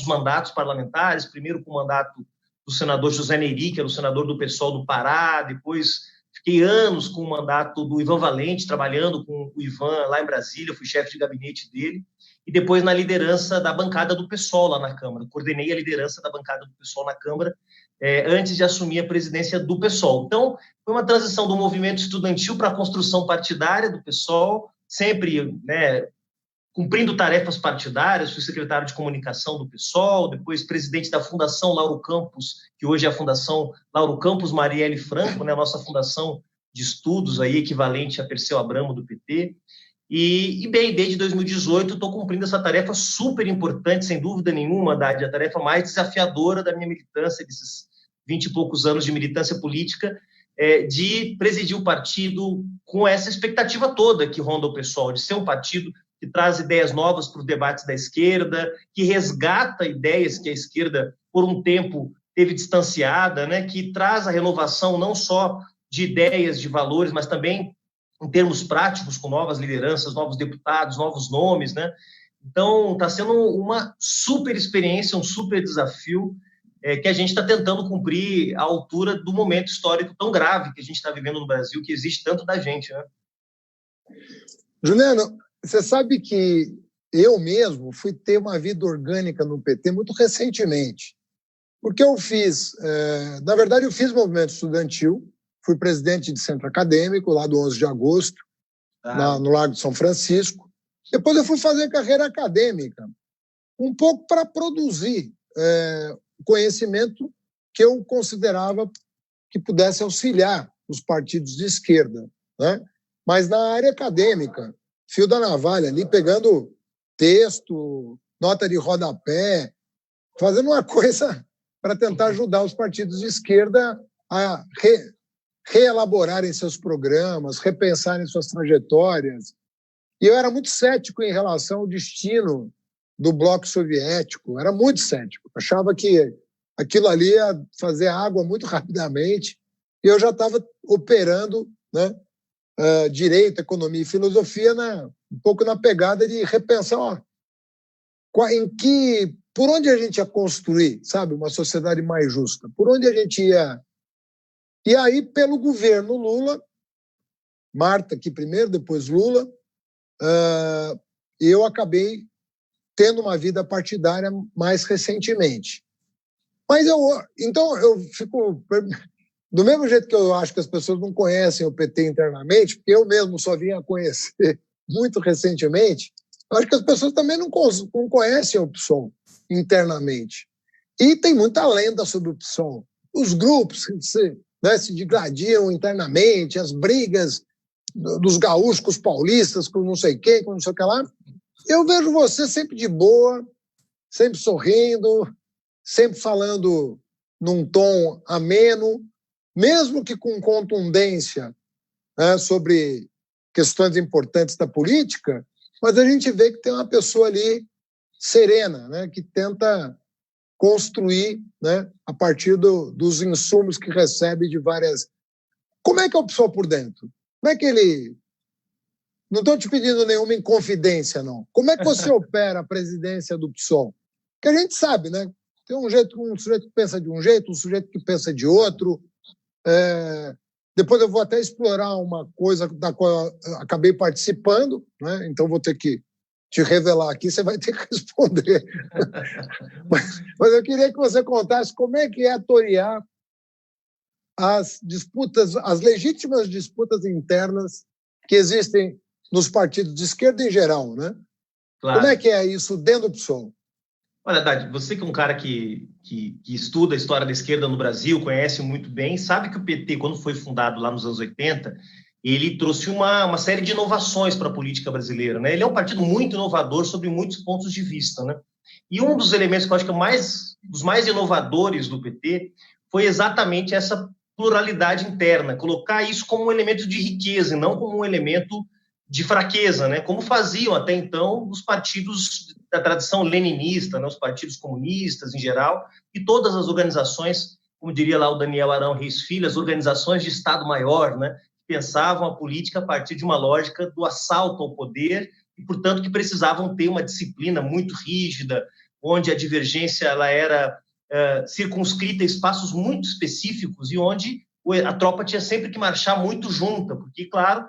nossos mandatos parlamentares, primeiro com o mandato do senador José Neri, que era o senador do PSOL do Pará, depois fiquei anos com o mandato do Ivan Valente, trabalhando com o Ivan lá em Brasília, fui chefe de gabinete dele, e depois na liderança da bancada do PSOL lá na Câmara. Coordenei a liderança da bancada do PSOL na Câmara antes de assumir a presidência do PSOL. Então, foi uma transição do movimento estudantil para a construção partidária do PSOL, sempre, né, cumprindo tarefas partidárias, fui secretário de comunicação do PSOL, depois presidente da Fundação Lauro Campos, que hoje é a Fundação Lauro Campos Marielle Franco, né, a nossa fundação de estudos aí, equivalente a Perseu Abramo do PT. E bem, desde 2018 estou cumprindo essa tarefa super importante, sem dúvida nenhuma, Haddad, a tarefa mais desafiadora da minha militância, desses 20 e poucos anos de militância política, de presidir o partido com essa expectativa toda que ronda o PSOL, de ser um partido que traz ideias novas para os debates da esquerda, que resgata ideias que a esquerda, por um tempo, teve distanciada, né? Que traz a renovação não só de ideias, de valores, mas também em termos práticos, com novas lideranças, novos deputados, novos nomes, né? Então, está sendo uma super experiência, um super desafio que a gente está tentando cumprir à altura do momento histórico tão grave que a gente está vivendo no Brasil, que exige tanto da gente, né? Juliano, você sabe que eu mesmo fui ter uma vida orgânica no PT muito recentemente, porque eu fiz, na verdade, eu fiz movimento estudantil, fui presidente de centro acadêmico, lá do 11 de agosto, no Largo de São Francisco. Depois eu fui fazer carreira acadêmica, um pouco para produzir conhecimento que eu considerava que pudesse auxiliar os partidos de esquerda, né? Mas na área acadêmica, fio da navalha, ali pegando texto, nota de rodapé, fazendo uma coisa para tentar ajudar os partidos de esquerda a reelaborarem seus programas, repensarem suas trajetórias. E eu era muito cético em relação ao destino do bloco soviético, era muito cético. Achava que aquilo ali ia fazer água muito rapidamente, e eu já estava operando, né, direito, economia e filosofia um pouco na pegada de repensar por onde a gente ia construir, sabe, uma sociedade mais justa, por onde a gente ia. E aí, pelo governo Lula, Marta aqui primeiro, depois Lula, eu acabei tendo uma vida partidária mais recentemente. Mas então eu fico... Do mesmo jeito que eu acho que as pessoas não conhecem o PT internamente, porque eu mesmo só vim a conhecer muito recentemente, eu acho que as pessoas também não conhecem o PSOL internamente. E tem muita lenda sobre o PSOL. Os grupos se digladiam internamente, as brigas dos gaúchos com os paulistas, com não sei quem, com não sei o que lá. Eu vejo você sempre de boa, sempre sorrindo, sempre falando num tom ameno, mesmo que com contundência, né, sobre questões importantes da política, mas a gente vê que tem uma pessoa ali serena, né, que tenta construir, né, a partir dos insumos que recebe de várias... Como é que é o PSOL por dentro? Como é que ele... Não estou te pedindo nenhuma inconfidência, não. Como é que você opera a presidência do PSOL? Porque a gente sabe, né? Tem um sujeito que pensa de um jeito, um sujeito que pensa de outro. Depois eu vou até explorar uma coisa da qual eu acabei participando, né? Então vou ter que te revelar aqui, você vai ter que responder. mas eu queria que você contasse como é que é torear as disputas, as legítimas disputas internas que existem nos partidos de esquerda em geral, né? Claro. Como é que é isso dentro do PSOL? Olha, Haddad, você que é um cara que estuda a história da esquerda no Brasil, conhece muito bem, sabe que o PT, quando foi fundado lá nos anos 80, ele trouxe uma série de inovações para a política brasileira, né? Ele é um partido muito inovador sobre muitos pontos de vista, né? E um dos elementos que eu acho que é dos mais inovadores do PT foi exatamente essa pluralidade interna, colocar isso como um elemento de riqueza e não como um elemento de fraqueza, né? Como faziam até então os partidos da tradição leninista, né? Os partidos comunistas em geral, e todas as organizações, como diria lá o Daniel Arão Reis Filho, as organizações de Estado-Maior, né? Que pensavam a política a partir de uma lógica do assalto ao poder e, portanto, que precisavam ter uma disciplina muito rígida, onde a divergência ela era circunscrita a espaços muito específicos e onde a tropa tinha sempre que marchar muito junta, porque, claro,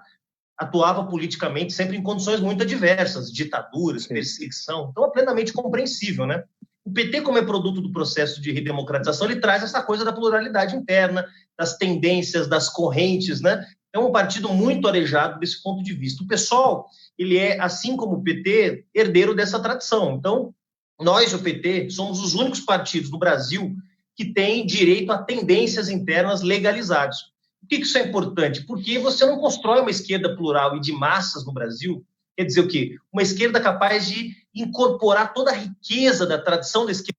atuava politicamente sempre em condições muito adversas, ditaduras, perseguição. Então, é plenamente compreensível, né? O PT, como é produto do processo de redemocratização, ele traz essa coisa da pluralidade interna, das tendências, das correntes, né? É um partido muito arejado desse ponto de vista. O PSOL, ele é, assim como o PT, herdeiro dessa tradição. Então, nós, o PT, somos os únicos partidos no Brasil que têm direito a tendências internas legalizadas. Por que isso é importante? Porque você não constrói uma esquerda plural e de massas no Brasil, quer dizer o quê? Uma esquerda capaz de incorporar toda a riqueza da tradição da esquerda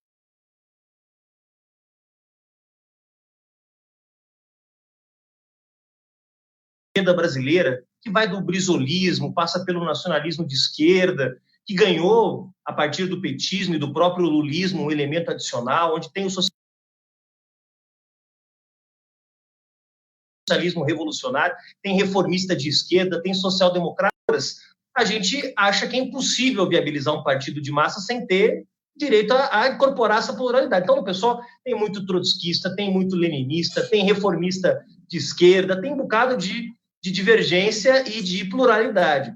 brasileira, que vai do brizolismo, passa pelo nacionalismo de esquerda, que ganhou, a partir do petismo e do próprio lulismo, um elemento adicional, onde tem o socialismo revolucionário, tem reformista de esquerda, tem social-democratas. A gente acha que é impossível viabilizar um partido de massa sem ter direito a incorporar essa pluralidade. Então, o pessoal tem muito trotskista, tem muito leninista, tem reformista de esquerda, tem um bocado de divergência e de pluralidade.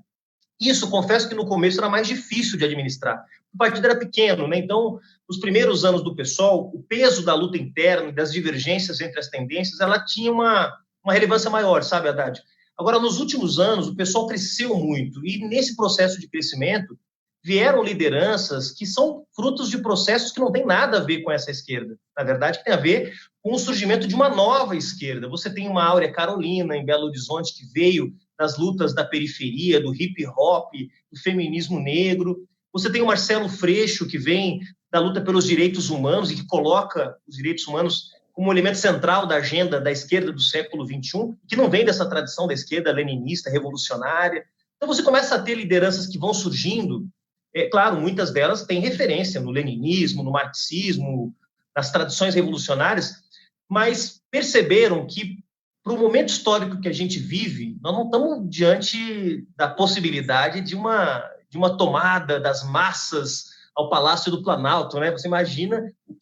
Isso, confesso que no começo era mais difícil de administrar. O partido era pequeno, né? Então, nos primeiros anos do PSOL, o peso da luta interna, das divergências entre as tendências, ela tinha uma relevância maior, sabe, Haddad? Agora, nos últimos anos, o PSOL cresceu muito e nesse processo de crescimento vieram lideranças que são frutos de processos que não têm nada a ver com essa esquerda. Na verdade, que tem a ver com o surgimento de uma nova esquerda. Você tem uma Áurea Carolina, em Belo Horizonte, que veio das lutas da periferia, do hip-hop, do feminismo negro. Você tem o Marcelo Freixo, que vem da luta pelos direitos humanos e que coloca os direitos humanos como um elemento central da agenda da esquerda do século XXI, que não vem dessa tradição da esquerda leninista, revolucionária. Então você começa a ter lideranças que vão surgindo. É claro, muitas delas têm referência no leninismo, no marxismo, nas tradições revolucionárias, mas perceberam que, para o momento histórico que a gente vive, nós não estamos diante da possibilidade de uma tomada das massas ao Palácio do Planalto, né? Você imagina o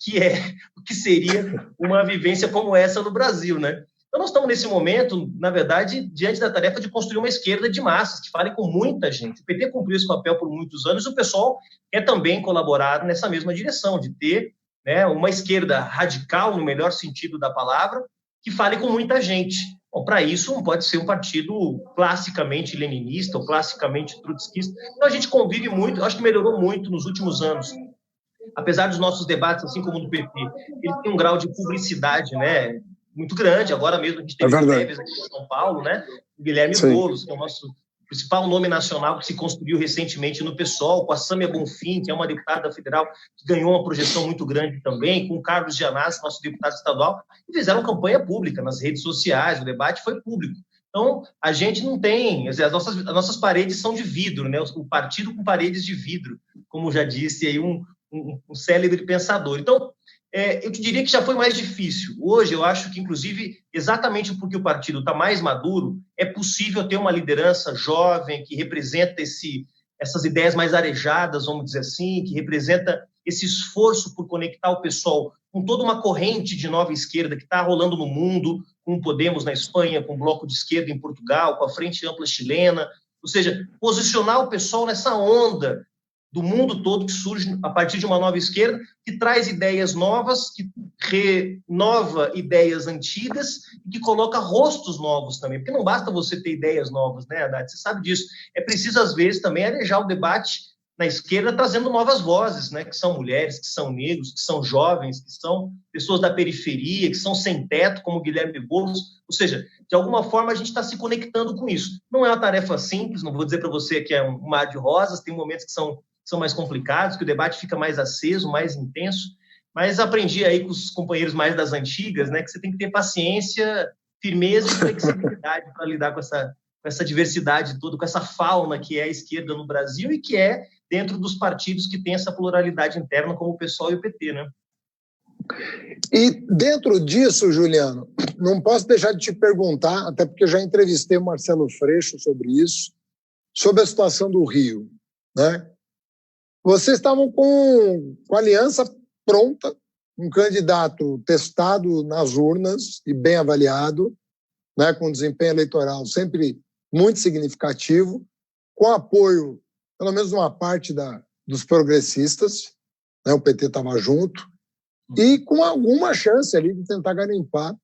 que seria uma vivência como essa no Brasil, né? Então, nós estamos, nesse momento, na verdade, diante da tarefa de construir uma esquerda de massas, que fale com muita gente. O PT cumpriu esse papel por muitos anos e o pessoal quer também colaborar nessa mesma direção, de ter, né, uma esquerda radical, no melhor sentido da palavra, que fale com muita gente. Bom, para isso, não pode ser um partido classicamente leninista ou classicamente trotskista. Então, a gente convive muito, acho que melhorou muito nos últimos anos. Apesar dos nossos debates, assim como o do PT, ele tem um grau de publicidade, né, muito grande. Agora mesmo a gente teve prévias aqui em São Paulo, né? O Guilherme Boulos, que é o nosso principal nome nacional que se construiu recentemente no PSOL, com a Sâmia Bonfim, que é uma deputada federal que ganhou uma projeção muito grande também, com o Carlos Gianazzi, nosso deputado estadual, e fizeram campanha pública nas redes sociais, o debate foi público. Então, a gente não tem... As nossas paredes são de vidro, né? O partido com paredes de vidro, como já disse aí um célebre pensador. Então, eu te diria que já foi mais difícil. Hoje, eu acho que, inclusive, exatamente porque o partido está mais maduro, é possível ter uma liderança jovem que representa essas ideias mais arejadas, vamos dizer assim, que representa esse esforço por conectar o pessoal com toda uma corrente de nova esquerda que está rolando no mundo, com o Podemos na Espanha, com o Bloco de Esquerda em Portugal, com a Frente Ampla chilena, ou seja, posicionar o pessoal nessa onda do mundo todo que surge a partir de uma nova esquerda, que traz ideias novas, que renova ideias antigas e que coloca rostos novos também. Porque não basta você ter ideias novas, né, Haddad? Você sabe disso. É preciso, às vezes, também arejar o debate na esquerda, trazendo novas vozes, né, que são mulheres, que são negros, que são jovens, que são pessoas da periferia, que são sem teto, como o Guilherme Boulos. Ou seja, de alguma forma a gente está se conectando com isso. Não é uma tarefa simples, não vou dizer para você que é um mar de rosas, tem momentos que são mais complicados, que o debate fica mais aceso, mais intenso, mas aprendi aí com os companheiros mais das antigas, né, que você tem que ter paciência, firmeza e flexibilidade para lidar com essa diversidade toda, com essa fauna que é a esquerda no Brasil e que é dentro dos partidos que tem essa pluralidade interna, como o PSOL e o PT, né? E dentro disso, Juliano, não posso deixar de te perguntar, até porque eu já entrevistei o Marcelo Freixo sobre isso, sobre a situação do Rio, né? vocês estavam com a aliança pronta, um candidato testado nas urnas e bem avaliado, né, com desempenho eleitoral sempre muito significativo, com apoio, pelo menos uma parte dos progressistas, né, o PT estava junto, e com alguma chance ali de tentar garimpar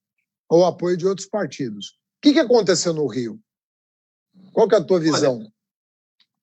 o apoio de outros partidos. O que aconteceu no Rio? Qual que é a tua visão?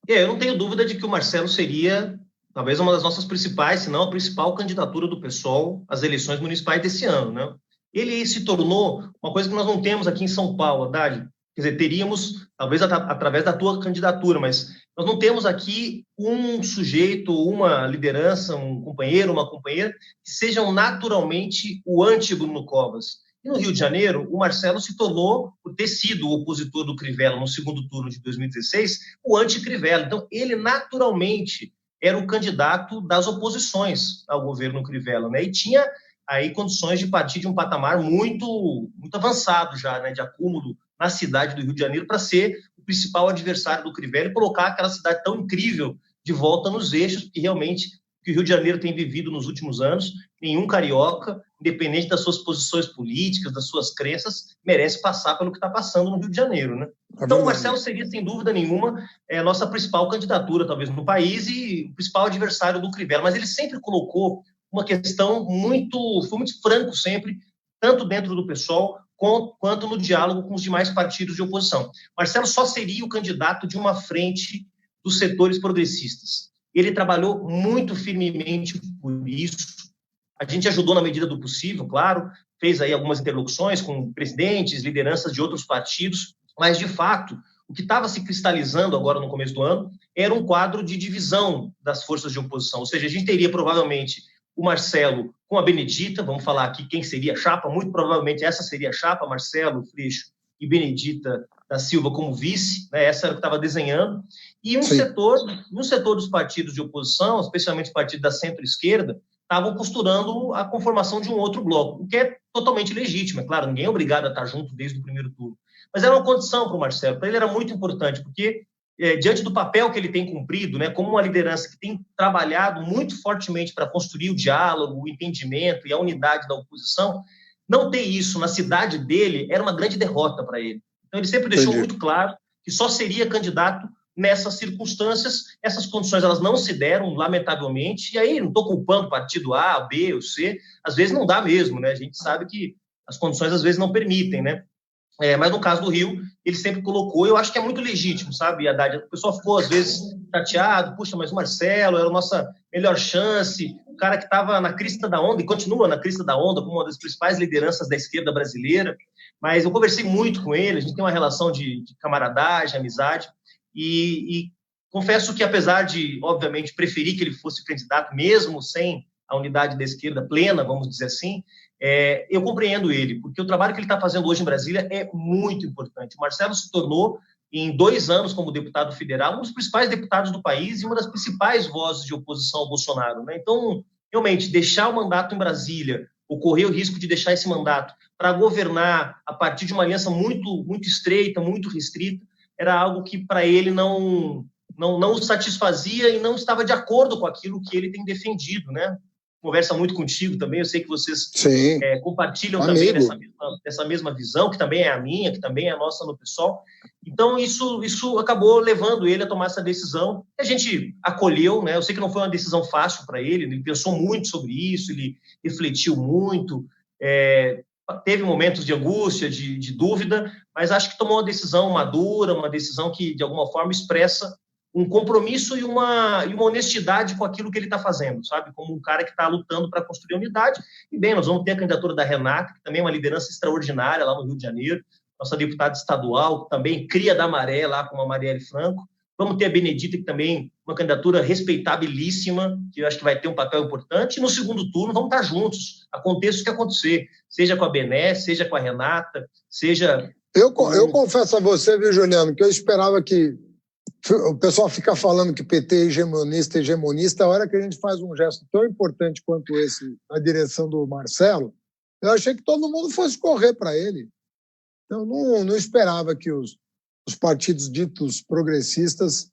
Olha, eu não tenho dúvida de que o Marcelo seria talvez uma das nossas principais, se não a principal candidatura do PSOL às eleições municipais desse ano, né? Ele se tornou uma coisa que nós não temos aqui em São Paulo, Haddad. Quer dizer, teríamos, talvez através da tua candidatura, mas nós não temos aqui um sujeito, uma liderança, um companheiro, uma companheira, que sejam naturalmente o anti-Bruno Covas. E no Rio de Janeiro, o Marcelo se tornou, por ter sido o opositor do Crivella no segundo turno de 2016, o anti-Crivella. Então, ele naturalmente era o candidato das oposições ao governo Crivella, né? E tinha aí condições de partir de um patamar muito avançado já, né, de acúmulo na cidade do Rio de Janeiro para ser o principal adversário do Crivella e colocar aquela cidade tão incrível de volta nos eixos, porque realmente o que o Rio de Janeiro tem vivido nos últimos anos, nenhum carioca, independente das suas posições políticas, das suas crenças, merece passar pelo que está passando no Rio de Janeiro, né? Então, o Marcelo seria, sem dúvida nenhuma, a nossa principal candidatura, talvez, no país e o principal adversário do Crivella. Mas ele sempre colocou uma questão foi muito franco sempre, tanto dentro do PSOL quanto no diálogo com os demais partidos de oposição. Marcelo só seria o candidato de uma frente dos setores progressistas. Ele trabalhou muito firmemente por isso. A gente ajudou na medida do possível, claro, fez aí algumas interlocuções com presidentes, lideranças de outros partidos, mas, de fato, o que estava se cristalizando agora no começo do ano era um quadro de divisão das forças de oposição. Ou seja, a gente teria provavelmente o Marcelo com a Benedita, vamos falar aqui quem seria a chapa, muito provavelmente essa seria a chapa, Marcelo Freixo e Benedita da Silva como vice, né? Essa era o que estava desenhando, e um setor dos partidos de oposição, especialmente os partidos da centro-esquerda, estavam costurando a conformação de um outro bloco, o que é totalmente legítimo, é claro, ninguém é obrigado a estar junto desde o primeiro turno, mas era uma condição para o Marcelo, para ele era muito importante, porque diante do papel que ele tem cumprido, né, como uma liderança que tem trabalhado muito fortemente para construir o diálogo, o entendimento e a unidade da oposição, não ter isso na cidade dele era uma grande derrota para ele. Então, ele sempre deixou muito claro que só seria candidato nessas circunstâncias. Essas condições elas não se deram, lamentavelmente, e aí não estou culpando o partido A, B ou C, às vezes não dá mesmo, né? A gente sabe que as condições às vezes não permitem, né? Mas no caso do Rio, ele sempre colocou, eu acho que é muito legítimo, sabe, Haddad? O pessoal ficou, às vezes, chateado, puxa, mas o Marcelo era a nossa melhor chance, o cara que estava na crista da onda, e continua na crista da onda, como uma das principais lideranças da esquerda brasileira, mas eu conversei muito com ele, a gente tem uma relação de camaradagem, amizade, e confesso que, apesar de, obviamente, preferir que ele fosse candidato, mesmo sem a unidade da esquerda plena, vamos dizer assim, eu compreendo ele, porque o trabalho que ele está fazendo hoje em Brasília é muito importante. O Marcelo se tornou, em 2 anos como deputado federal, um dos principais deputados do país e uma das principais vozes de oposição ao Bolsonaro, né? Então, realmente, deixar o mandato em Brasília, ou correr o risco de deixar esse mandato para governar a partir de uma aliança muito, muito estreita, muito restrita, era algo que, para ele, não o satisfazia e não estava de acordo com aquilo que ele tem defendido, né? Conversa muito contigo também, eu sei que vocês compartilham também dessa mesma visão, que também é a minha, que também é a nossa no PSOL. Então, isso acabou levando ele a tomar essa decisão, que a gente acolheu, né? Eu sei que não foi uma decisão fácil para ele pensou muito sobre isso, ele refletiu muito, teve momentos de angústia, de dúvida, mas acho que tomou uma decisão madura, uma decisão que, de alguma forma, expressa um compromisso e uma honestidade com aquilo que ele está fazendo, sabe? Como um cara que está lutando para construir a unidade. E, bem, nós vamos ter a candidatura da Renata, que também é uma liderança extraordinária lá no Rio de Janeiro, nossa deputada estadual, também cria da Maré, lá com a Marielle Franco. Vamos ter a Benedita, que também é uma candidatura respeitabilíssima, que eu acho que vai ter um papel importante. E no segundo turno vamos estar juntos, aconteça o que acontecer, seja com a Bené, seja com a Renata, seja... Eu confesso a você, viu, Juliano, que eu esperava que o pessoal fica falando que PT é hegemonista, a hora que a gente faz um gesto tão importante quanto esse na direção do Marcelo, eu achei que todo mundo fosse correr para ele. Eu não esperava que os partidos ditos progressistas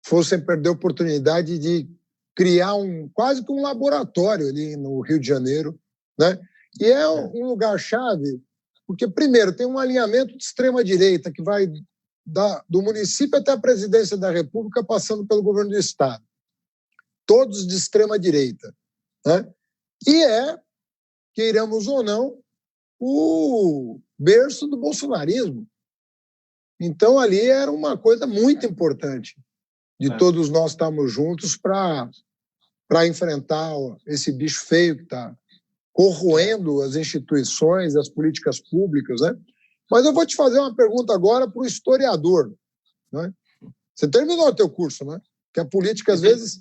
fossem perder a oportunidade de criar quase que um laboratório ali no Rio de Janeiro, né? E é um lugar-chave, porque, primeiro, tem um alinhamento de extrema-direita que vai do município até a presidência da República, passando pelo governo do Estado. Todos de extrema-direita, né? E queiramos ou não, o berço do bolsonarismo. Então, ali era uma coisa muito importante de todos nós estarmos juntos para enfrentar esse bicho feio que está corroendo as instituições, as políticas públicas, né? Mas eu vou te fazer uma pergunta agora para o historiador, né? Você terminou o teu curso, né? Que a política, às vezes...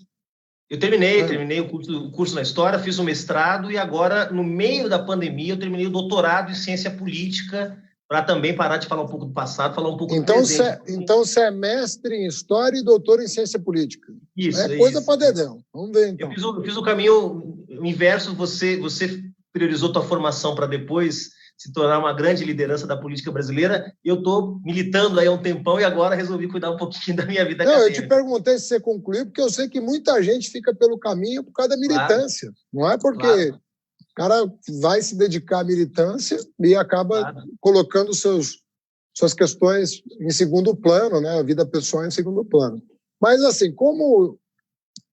Eu terminei o curso na História, fiz o mestrado e agora, no meio da pandemia, eu terminei o doutorado em Ciência Política para também parar de falar um pouco do passado, falar um pouco do presente. Então você é mestre em História e doutor em Ciência Política. Isso, é coisa para dedão. Vamos ver, então. Eu fiz o caminho inverso, você priorizou tua formação para depois se tornar uma grande liderança da política brasileira. Eu estou militando aí há um tempão e agora resolvi cuidar um pouquinho da minha vida acadêmica. Eu te perguntei se você concluiu, porque eu sei que muita gente fica pelo caminho por causa da militância. Claro. Não é porque o cara vai se dedicar à militância e acaba colocando suas questões em segundo plano, né? A vida pessoal em segundo plano. Mas, assim, como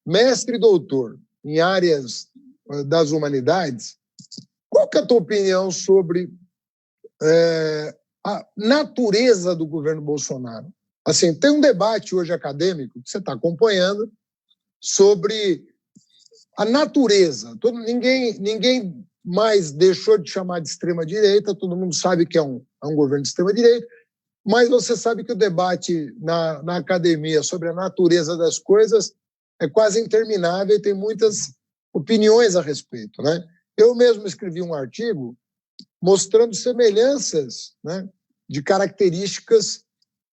mestre e doutor em áreas das humanidades, qual que é a tua opinião sobre a natureza do governo Bolsonaro? Assim, tem um debate hoje acadêmico que você está acompanhando sobre a natureza. Ninguém mais deixou de chamar de extrema-direita, todo mundo sabe que é um governo de extrema-direita, mas você sabe que o debate na academia sobre a natureza das coisas é quase interminável e tem muitas opiniões a respeito, né? Eu mesmo escrevi um artigo mostrando semelhanças, né, de características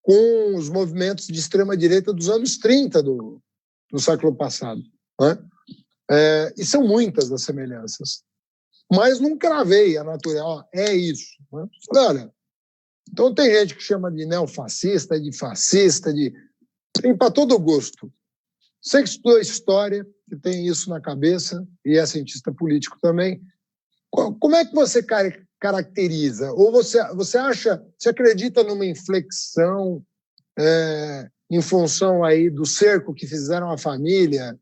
com os movimentos de extrema-direita dos anos 30 do século passado, né? E são muitas as semelhanças. Mas não cravei a natureza, é isso. Né? Falei, olha, então tem gente que chama de neofascista, de fascista, tem para todo gosto. Você que estudou história, que tem isso na cabeça, e é cientista político também, como é que você caracteriza? Ou você acredita numa inflexão em função aí do cerco que fizeram à família,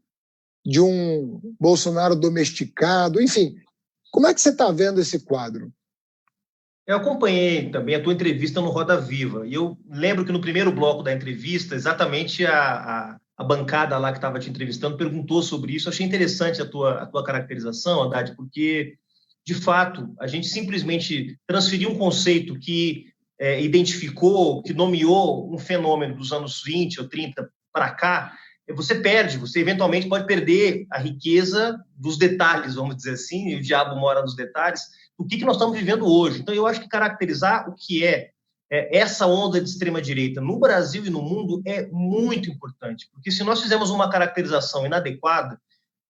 de um Bolsonaro domesticado, enfim, como é que você está vendo esse quadro? Eu acompanhei também a tua entrevista no Roda Viva, e eu lembro que no primeiro bloco da entrevista, exatamente a bancada lá que estava te entrevistando perguntou sobre isso. Eu achei interessante a tua caracterização, Haddad, porque, de fato, a gente simplesmente transferiu um conceito que identificou, que nomeou um fenômeno dos anos 20 ou 30 para cá. Você eventualmente pode perder a riqueza dos detalhes, vamos dizer assim, e o diabo mora nos detalhes, do que nós estamos vivendo hoje. Então, eu acho que caracterizar o que é essa onda de extrema-direita no Brasil e no mundo é muito importante, porque se nós fizermos uma caracterização inadequada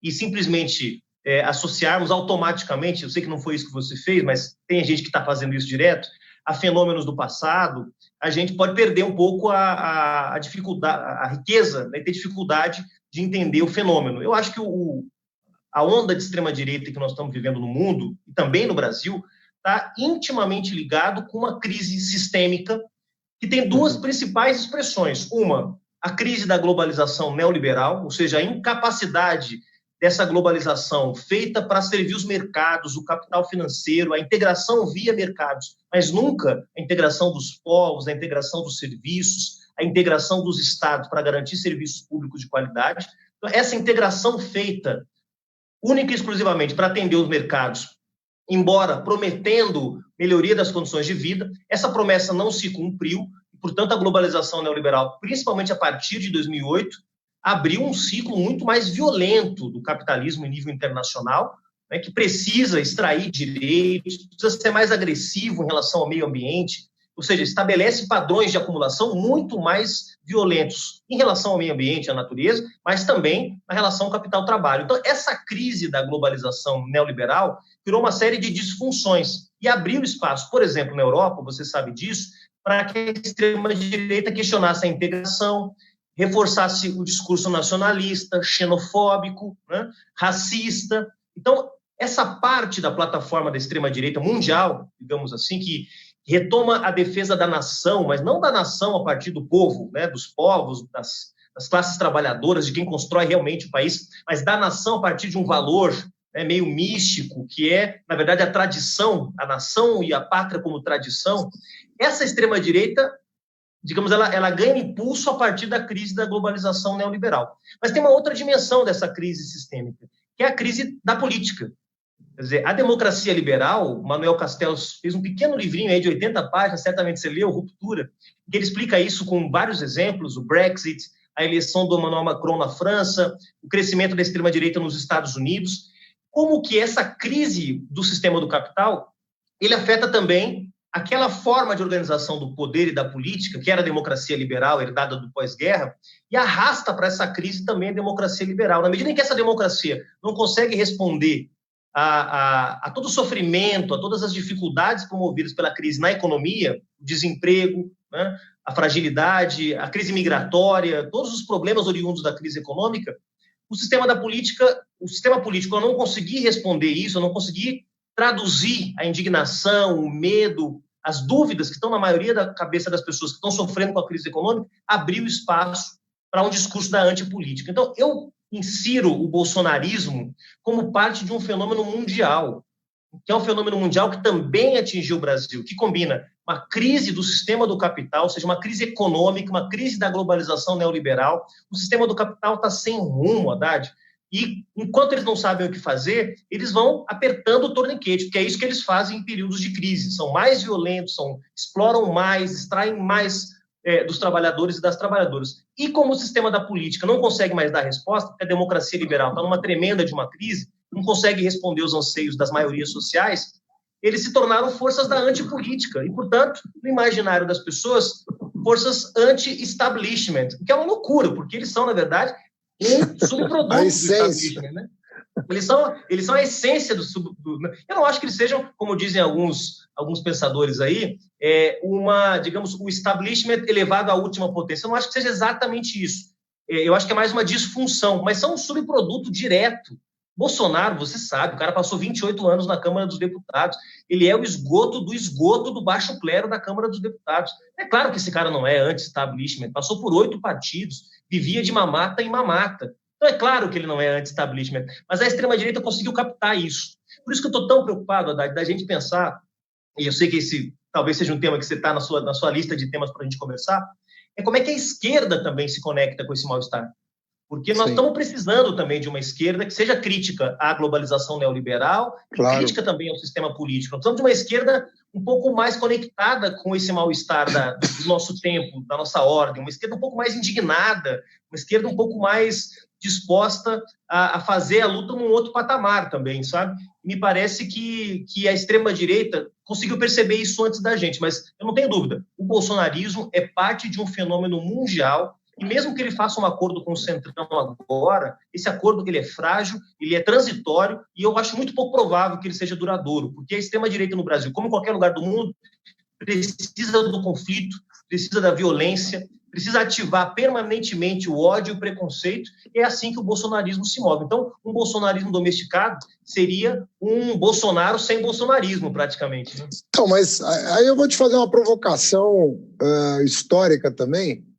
e simplesmente associarmos automaticamente, eu sei que não foi isso que você fez, mas tem gente que está fazendo isso direto, a fenômenos do passado, a gente pode perder um pouco a dificuldade, a riqueza, né, ter dificuldade de entender o fenômeno. Eu acho que a onda de extrema-direita que nós estamos vivendo no mundo, e também no Brasil, está intimamente ligado com uma crise sistêmica que tem duas principais expressões. Uma, a crise da globalização neoliberal, ou seja, a incapacidade dessa globalização feita para servir os mercados, o capital financeiro, a integração via mercados, mas nunca a integração dos povos, a integração dos serviços, a integração dos estados para garantir serviços públicos de qualidade. Então, essa integração feita única e exclusivamente para atender os mercados, embora prometendo melhoria das condições de vida, essa promessa não se cumpriu, e, portanto, a globalização neoliberal, principalmente a partir de 2008, abriu um ciclo muito mais violento do capitalismo em nível internacional, né, que precisa extrair direitos, precisa ser mais agressivo em relação ao meio ambiente, ou seja, estabelece padrões de acumulação muito mais violentos em relação ao meio ambiente, à natureza, mas também na relação ao capital-trabalho. Então, essa crise da globalização neoliberal criou uma série de disfunções e abriu espaço, por exemplo, na Europa, você sabe disso, para que a extrema-direita questionasse a integração, reforçasse o discurso nacionalista, xenofóbico, né, racista. Então, essa parte da plataforma da extrema-direita mundial, digamos assim, que retoma a defesa da nação, mas não da nação a partir do povo, né, dos povos, das classes trabalhadoras, de quem constrói realmente o país, mas da nação a partir de um valor, né, meio místico, que é, na verdade, a tradição, a nação e a pátria como tradição. Essa extrema-direita, digamos, ela ganha impulso a partir da crise da globalização neoliberal. Mas tem uma outra dimensão dessa crise sistêmica, que é a crise da política. Quer dizer, a democracia liberal, Manuel Castells fez um pequeno livrinho aí de 80 páginas, certamente você leu, Ruptura, que ele explica isso com vários exemplos, o Brexit, a eleição do Emmanuel Macron na França, o crescimento da extrema-direita nos Estados Unidos, como que essa crise do sistema do capital, ele afeta também aquela forma de organização do poder e da política, que era a democracia liberal, herdada do pós-guerra, e arrasta para essa crise também a democracia liberal. Na medida em que essa democracia não consegue responder a todo o sofrimento, a todas as dificuldades promovidas pela crise na economia, o desemprego, né, a fragilidade, a crise migratória, todos os problemas oriundos da crise econômica, o sistema político, ao não conseguir responder isso, ao não conseguir traduzir a indignação, o medo, as dúvidas que estão na maioria da cabeça das pessoas que estão sofrendo com a crise econômica, abriu espaço para um discurso da antipolítica. Então, eu insiro o bolsonarismo como parte de um fenômeno mundial, que é um fenômeno mundial que também atingiu o Brasil, que combina uma crise do sistema do capital, ou seja, uma crise econômica, uma crise da globalização neoliberal. O sistema do capital está sem rumo, Haddad, e enquanto eles não sabem o que fazer, eles vão apertando o torniquete, porque é isso que eles fazem em períodos de crise. São mais violentos, exploram mais, extraem mais dos trabalhadores e das trabalhadoras. E como o sistema da política não consegue mais dar resposta, porque a democracia liberal está numa tremenda de uma crise, não consegue responder aos anseios das maiorias sociais, eles se tornaram forças da antipolítica. E, portanto, no imaginário das pessoas, forças anti-establishment, que é uma loucura, porque eles são, na verdade, um subproduto do establishment, né? Eles são a essência do eu não acho que eles sejam, como dizem alguns pensadores aí, digamos, o establishment elevado à última potência. Eu não acho que seja exatamente isso. Eu acho que é mais uma disfunção, mas são um subproduto direto. Bolsonaro, você sabe, o cara passou 28 anos na Câmara dos Deputados. Ele é o esgoto do baixo clero da Câmara dos Deputados. É claro que esse cara não é anti-establishment, passou por 8 partidos, vivia de mamata em mamata. Então é claro que ele não é anti-establishment, mas a extrema-direita conseguiu captar isso. Por isso que eu estou tão preocupado, Haddad, da gente pensar, e eu sei que esse talvez seja um tema que você está na sua lista de temas para a gente conversar, é como é que a esquerda também se conecta com esse mal-estar. Porque nós estamos precisando também de uma esquerda que seja crítica à globalização neoliberal, claro, e crítica também ao sistema político. Nós precisamos de uma esquerda um pouco mais conectada com esse mal-estar do nosso tempo, da nossa ordem, uma esquerda um pouco mais indignada, uma esquerda um pouco mais disposta a fazer a luta num outro patamar também, sabe? Me parece que a extrema-direita conseguiu perceber isso antes da gente, mas eu não tenho dúvida, o bolsonarismo é parte de um fenômeno mundial. E mesmo que ele faça um acordo com o Centrão agora, esse acordo ele é frágil, ele é transitório, e eu acho muito pouco provável que ele seja duradouro, porque a extrema-direita no Brasil, como em qualquer lugar do mundo, precisa do conflito, precisa da violência, precisa ativar permanentemente o ódio e o preconceito, e é assim que o bolsonarismo se move. Então, um bolsonarismo domesticado seria um Bolsonaro sem bolsonarismo, praticamente. Né? Então, mas aí eu vou te fazer uma provocação histórica também,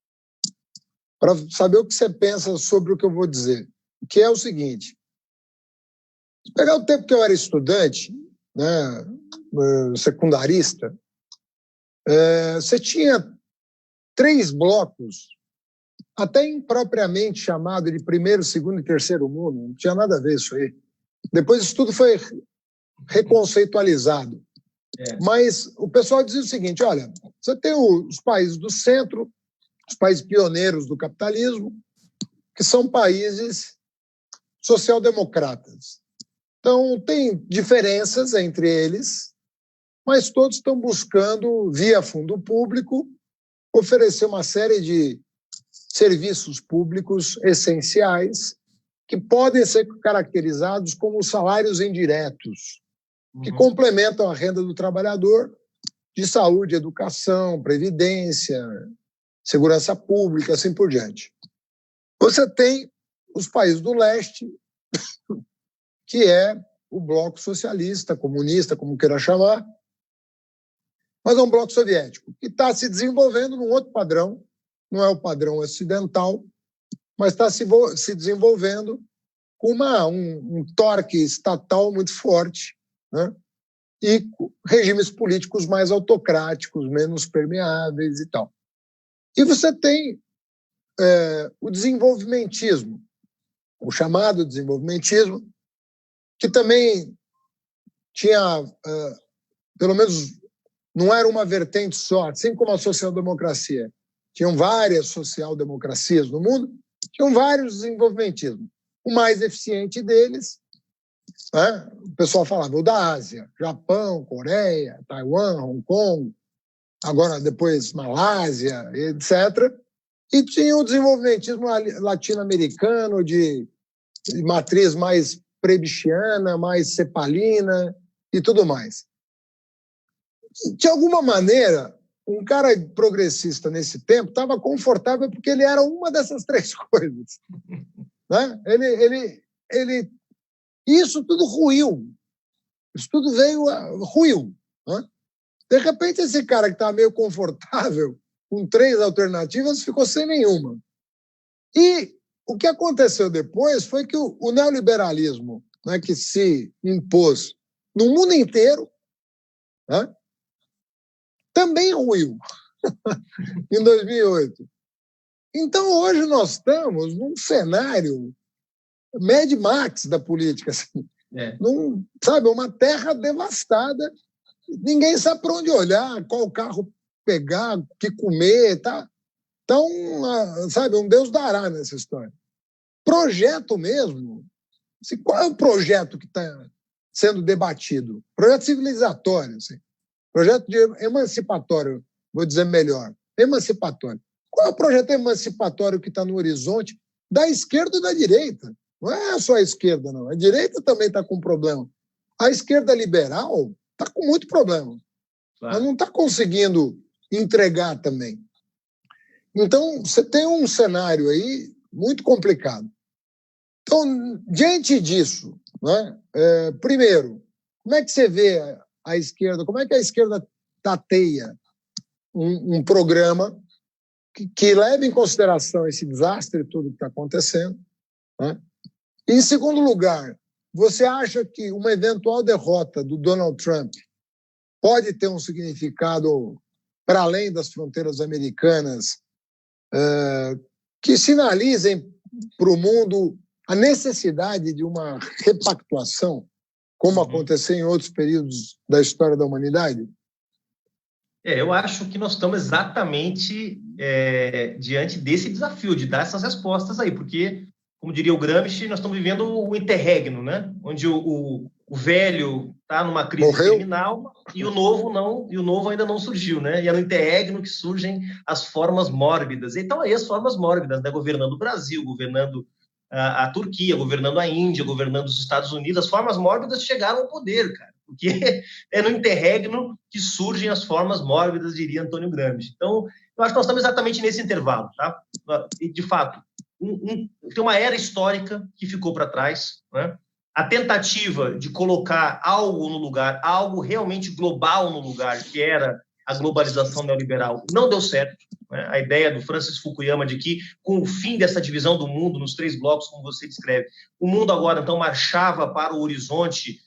para saber o que você pensa sobre o que eu vou dizer, que é o seguinte: se pegar o tempo que eu era estudante, né, secundarista, você tinha 3 blocos, até impropriamente chamado de primeiro, segundo e terceiro mundo, não tinha nada a ver isso aí. Depois isso tudo foi reconceitualizado. Mas o pessoal dizia o seguinte: olha, você tem os países do centro, os países pioneiros do capitalismo, que são países social-democratas. Então, tem diferenças entre eles, mas todos estão buscando, via fundo público, oferecer uma série de serviços públicos essenciais que podem ser caracterizados como salários indiretos, que complementam a renda do trabalhador, de saúde, educação, previdência, segurança pública, assim por diante. Você tem os países do leste, que é o bloco socialista, comunista, como queira chamar, mas é um bloco soviético, que está se desenvolvendo num outro padrão, não é o padrão ocidental, mas está se desenvolvendo com um torque estatal muito forte, né? E regimes políticos mais autocráticos, menos permeáveis e tal. E você tem o desenvolvimentismo, o chamado desenvolvimentismo, que também tinha, pelo menos, não era uma vertente só, assim como a social-democracia. Tinham várias social-democracias no mundo, tinham vários desenvolvimentismos. O mais eficiente deles, né, o pessoal falava, o da Ásia, Japão, Coreia, Taiwan, Hong Kong, agora depois Malásia, etc. E tinha o desenvolvimentismo latino-americano de matriz mais prebichiana, mais cepalina e tudo mais. De alguma maneira, um cara progressista nesse tempo estava confortável porque ele era uma dessas três coisas. Né? Isso tudo ruiu. Isso tudo ruiu. Né? De repente, esse cara que estava meio confortável, com três alternativas, ficou sem nenhuma. E o que aconteceu depois foi que o neoliberalismo, né, que se impôs no mundo inteiro, né, também ruiu em 2008. Então, hoje nós estamos num cenário Mad Max da política, assim, sabe, uma terra devastada, ninguém sabe para onde olhar, qual carro pegar, o que comer, tá? Então, sabe, um Deus dará nessa história. Projeto mesmo, assim, qual é o projeto que está sendo debatido? Projeto civilizatório, assim. Projeto de emancipatório, vou dizer melhor, emancipatório. Qual é o projeto emancipatório que está no horizonte da esquerda e da direita? Não é só a esquerda, não. A direita também está com problema. A esquerda liberal está com muito problema. Claro. Mas não está conseguindo entregar também. Então, você tem um cenário aí muito complicado. Então, diante disso, né, primeiro, como é que você vê a esquerda, como é que a esquerda tateia um programa que leve em consideração esse desastre tudo que está acontecendo, né? Em segundo lugar, você acha que uma eventual derrota do Donald Trump pode ter um significado para além das fronteiras americanas que sinalizem para o mundo a necessidade de uma repactuação, como aconteceu em outros períodos da história da humanidade? Eu acho que nós estamos exatamente diante desse desafio, de dar essas respostas aí, porque, como diria o Gramsci, nós estamos vivendo o interregno, né? Onde o velho está numa crise terminal e o novo ainda não surgiu, né? E é no interregno que surgem as formas mórbidas. Então, aí as formas mórbidas, né? Governando o Brasil, governando a Turquia, governando a Índia, governando os Estados Unidos, as formas mórbidas chegaram ao poder, cara, porque é no interregno que surgem as formas mórbidas, diria Antônio Gramsci. Então, eu acho que nós estamos exatamente nesse intervalo, tá? E, de fato, tem uma era histórica que ficou para trás, né? A tentativa de colocar algo no lugar, algo realmente global no lugar, que era a globalização neoliberal, não deu certo. Né? A ideia do Francis Fukuyama de que, com o fim dessa divisão do mundo nos três blocos, como você descreve, o mundo agora, então, marchava para o horizonte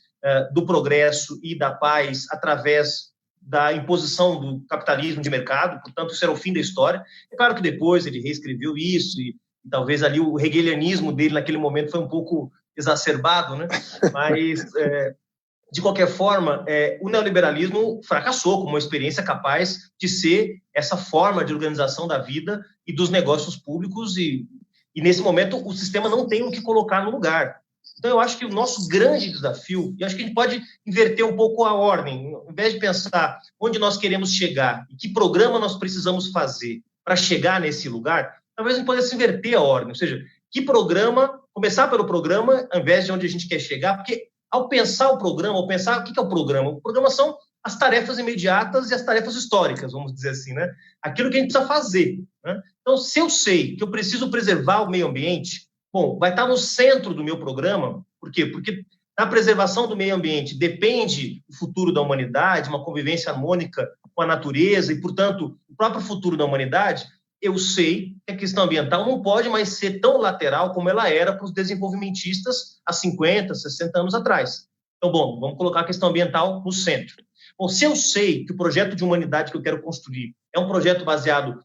do progresso e da paz através da imposição do capitalismo de mercado, portanto, isso era o fim da história. É claro que depois ele reescreveu isso e talvez ali o hegelianismo dele naquele momento foi um pouco exacerbado, né? Mas, de qualquer forma, o neoliberalismo fracassou como uma experiência capaz de ser essa forma de organização da vida e dos negócios públicos e nesse momento, o sistema não tem o que colocar no lugar. Então, eu acho que o nosso grande desafio, e acho que a gente pode inverter um pouco a ordem, ao invés de pensar onde nós queremos chegar e que programa nós precisamos fazer para chegar nesse lugar, talvez a gente pudesse inverter a ordem, ou seja, que programa, começar pelo programa, ao invés de onde a gente quer chegar, porque ao pensar o programa, ao pensar o que é o programa são as tarefas imediatas e as tarefas históricas, vamos dizer assim, né? Aquilo que a gente precisa fazer, né? Então, se eu sei que eu preciso preservar o meio ambiente, bom, vai estar no centro do meu programa. Por quê? Porque da preservação do meio ambiente depende o futuro da humanidade, uma convivência harmônica com a natureza e, portanto, o próprio futuro da humanidade. Eu sei que a questão ambiental não pode mais ser tão lateral como ela era para os desenvolvimentistas há 50, 60 anos atrás. Então, bom, vamos colocar a questão ambiental no centro. Bom, se eu sei que o projeto de humanidade que eu quero construir é um projeto baseado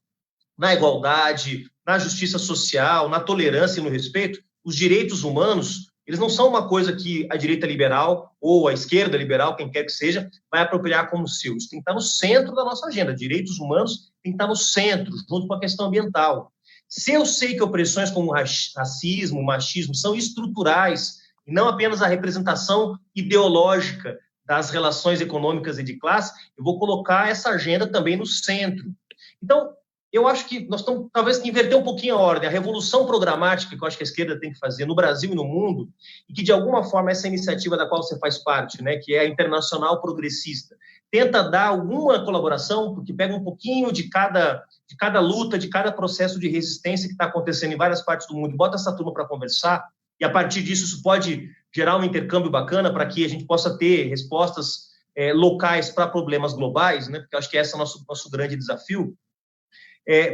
na igualdade, na justiça social, na tolerância e no respeito, os direitos humanos, eles não são uma coisa que a direita liberal ou a esquerda liberal, quem quer que seja, vai apropriar como seu. Isso tem que estar no centro da nossa agenda. Direitos humanos tem que estar no centro, junto com a questão ambiental. Se eu sei que opressões como racismo, machismo são estruturais e não apenas a representação ideológica das relações econômicas e de classe, eu vou colocar essa agenda também no centro. Então, eu acho que nós estamos, talvez, que inverter um pouquinho a ordem. A revolução programática que eu acho que a esquerda tem que fazer no Brasil e no mundo, e que, de alguma forma, essa iniciativa da qual você faz parte, né, que é a Internacional Progressista, tenta dar alguma colaboração, porque pega um pouquinho de cada luta, de cada processo de resistência que está acontecendo em várias partes do mundo, e bota essa turma para conversar, e, a partir disso, isso pode gerar um intercâmbio bacana para que a gente possa ter respostas locais para problemas globais, né, porque eu acho que esse é o nosso grande desafio.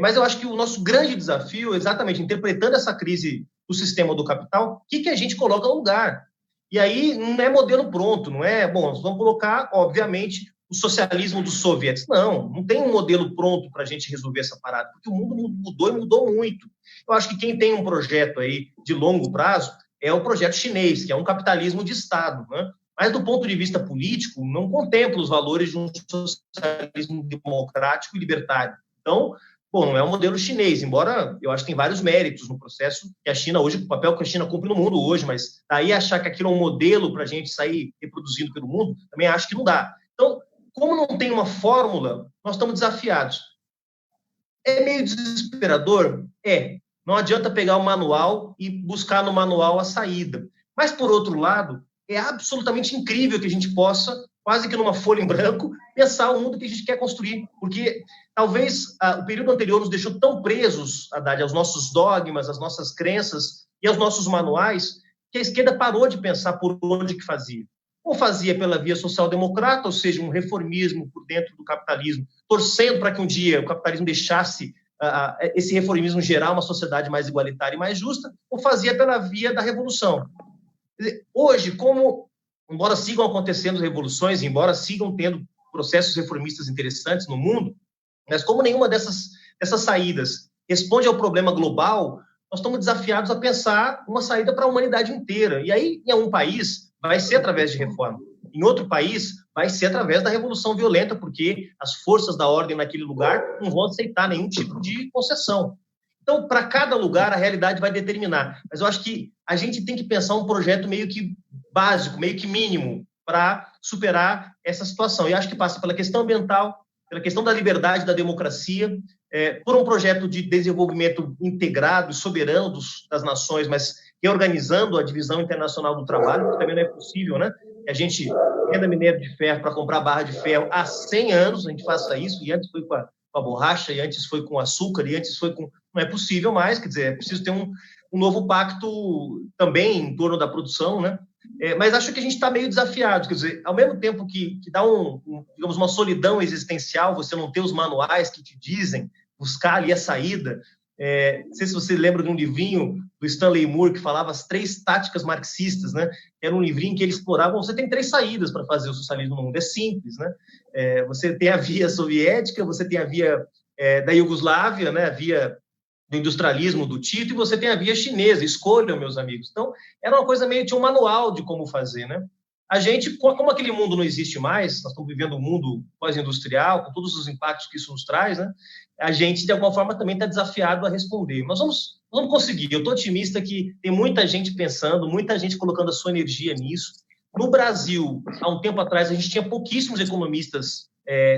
Mas eu acho que o nosso grande desafio, exatamente, interpretando essa crise do sistema do capital, o que a gente coloca no lugar? E aí não é modelo pronto, não é? Bom, nós vamos colocar, obviamente, o socialismo dos soviéticos. Não tem um modelo pronto para a gente resolver essa parada, porque o mundo mudou e mudou muito. Eu acho que quem tem um projeto aí de longo prazo é o projeto chinês, que é um capitalismo de Estado, né? Mas, do ponto de vista político, não contempla os valores de um socialismo democrático e libertário. Então, não é um modelo chinês, embora eu acho que tem vários méritos no processo que a China hoje, o papel que a China cumpre no mundo hoje, mas daí achar que aquilo é um modelo para a gente sair reproduzindo pelo mundo, também acho que não dá. Então, como não tem uma fórmula, nós estamos desafiados. É meio desesperador? Não adianta pegar o manual e buscar no manual a saída. Mas, por outro lado, é absolutamente incrível que a gente possa, quase que numa folha em branco, pensar o mundo que a gente quer construir. Porque talvez o período anterior nos deixou tão presos, Haddad, aos nossos dogmas, às nossas crenças e aos nossos manuais, que a esquerda parou de pensar por onde que fazia. Ou fazia pela via social-democrata, ou seja, um reformismo por dentro do capitalismo, torcendo para que um dia o capitalismo deixasse esse reformismo gerar uma sociedade mais igualitária e mais justa, ou fazia pela via da revolução. Hoje, embora sigam acontecendo revoluções, embora sigam tendo processos reformistas interessantes no mundo, mas como nenhuma dessas saídas responde ao problema global, nós estamos desafiados a pensar uma saída para a humanidade inteira. E aí, em um país, vai ser através de reforma. Em outro país, vai ser através da revolução violenta, porque as forças da ordem naquele lugar não vão aceitar nenhum tipo de concessão. Então, para cada lugar, a realidade vai determinar. Mas eu acho que a gente tem que pensar um projeto meio que básico, meio que mínimo, para superar essa situação. E acho que passa pela questão ambiental, pela questão da liberdade, da democracia, por um projeto de desenvolvimento integrado, soberano das nações, mas reorganizando a divisão internacional do trabalho, que também não é possível, né? Que a gente venda minério de ferro para comprar barra de ferro há 100 anos, a gente faça isso, e antes foi com a borracha, e antes foi com açúcar, e antes foi com... Não é possível mais, quer dizer, é preciso ter um novo pacto também em torno da produção, né? Mas acho que a gente está meio desafiado, quer dizer, ao mesmo tempo que dá digamos, uma solidão existencial, você não ter os manuais que te dizem buscar ali a saída. Não sei se você lembra de um livrinho do Stanley Moore que falava as 3 táticas marxistas, né? Era um livrinho que ele explorava, você tem 3 saídas para fazer o socialismo no mundo, é simples, né? Você tem a via soviética, você tem a via da Iugoslávia, né? A via do industrialismo do Tito, e você tem a via chinesa, escolham, meus amigos. Então, era uma coisa meio, tinha um manual de como fazer, né? A gente, como aquele mundo não existe mais, nós estamos vivendo um mundo pós-industrial, com todos os impactos que isso nos traz, né? A gente, de alguma forma, também está desafiado a responder. Nós vamos conseguir. Eu estou otimista que tem muita gente pensando, muita gente colocando a sua energia nisso. No Brasil, há um tempo atrás, a gente tinha pouquíssimos economistas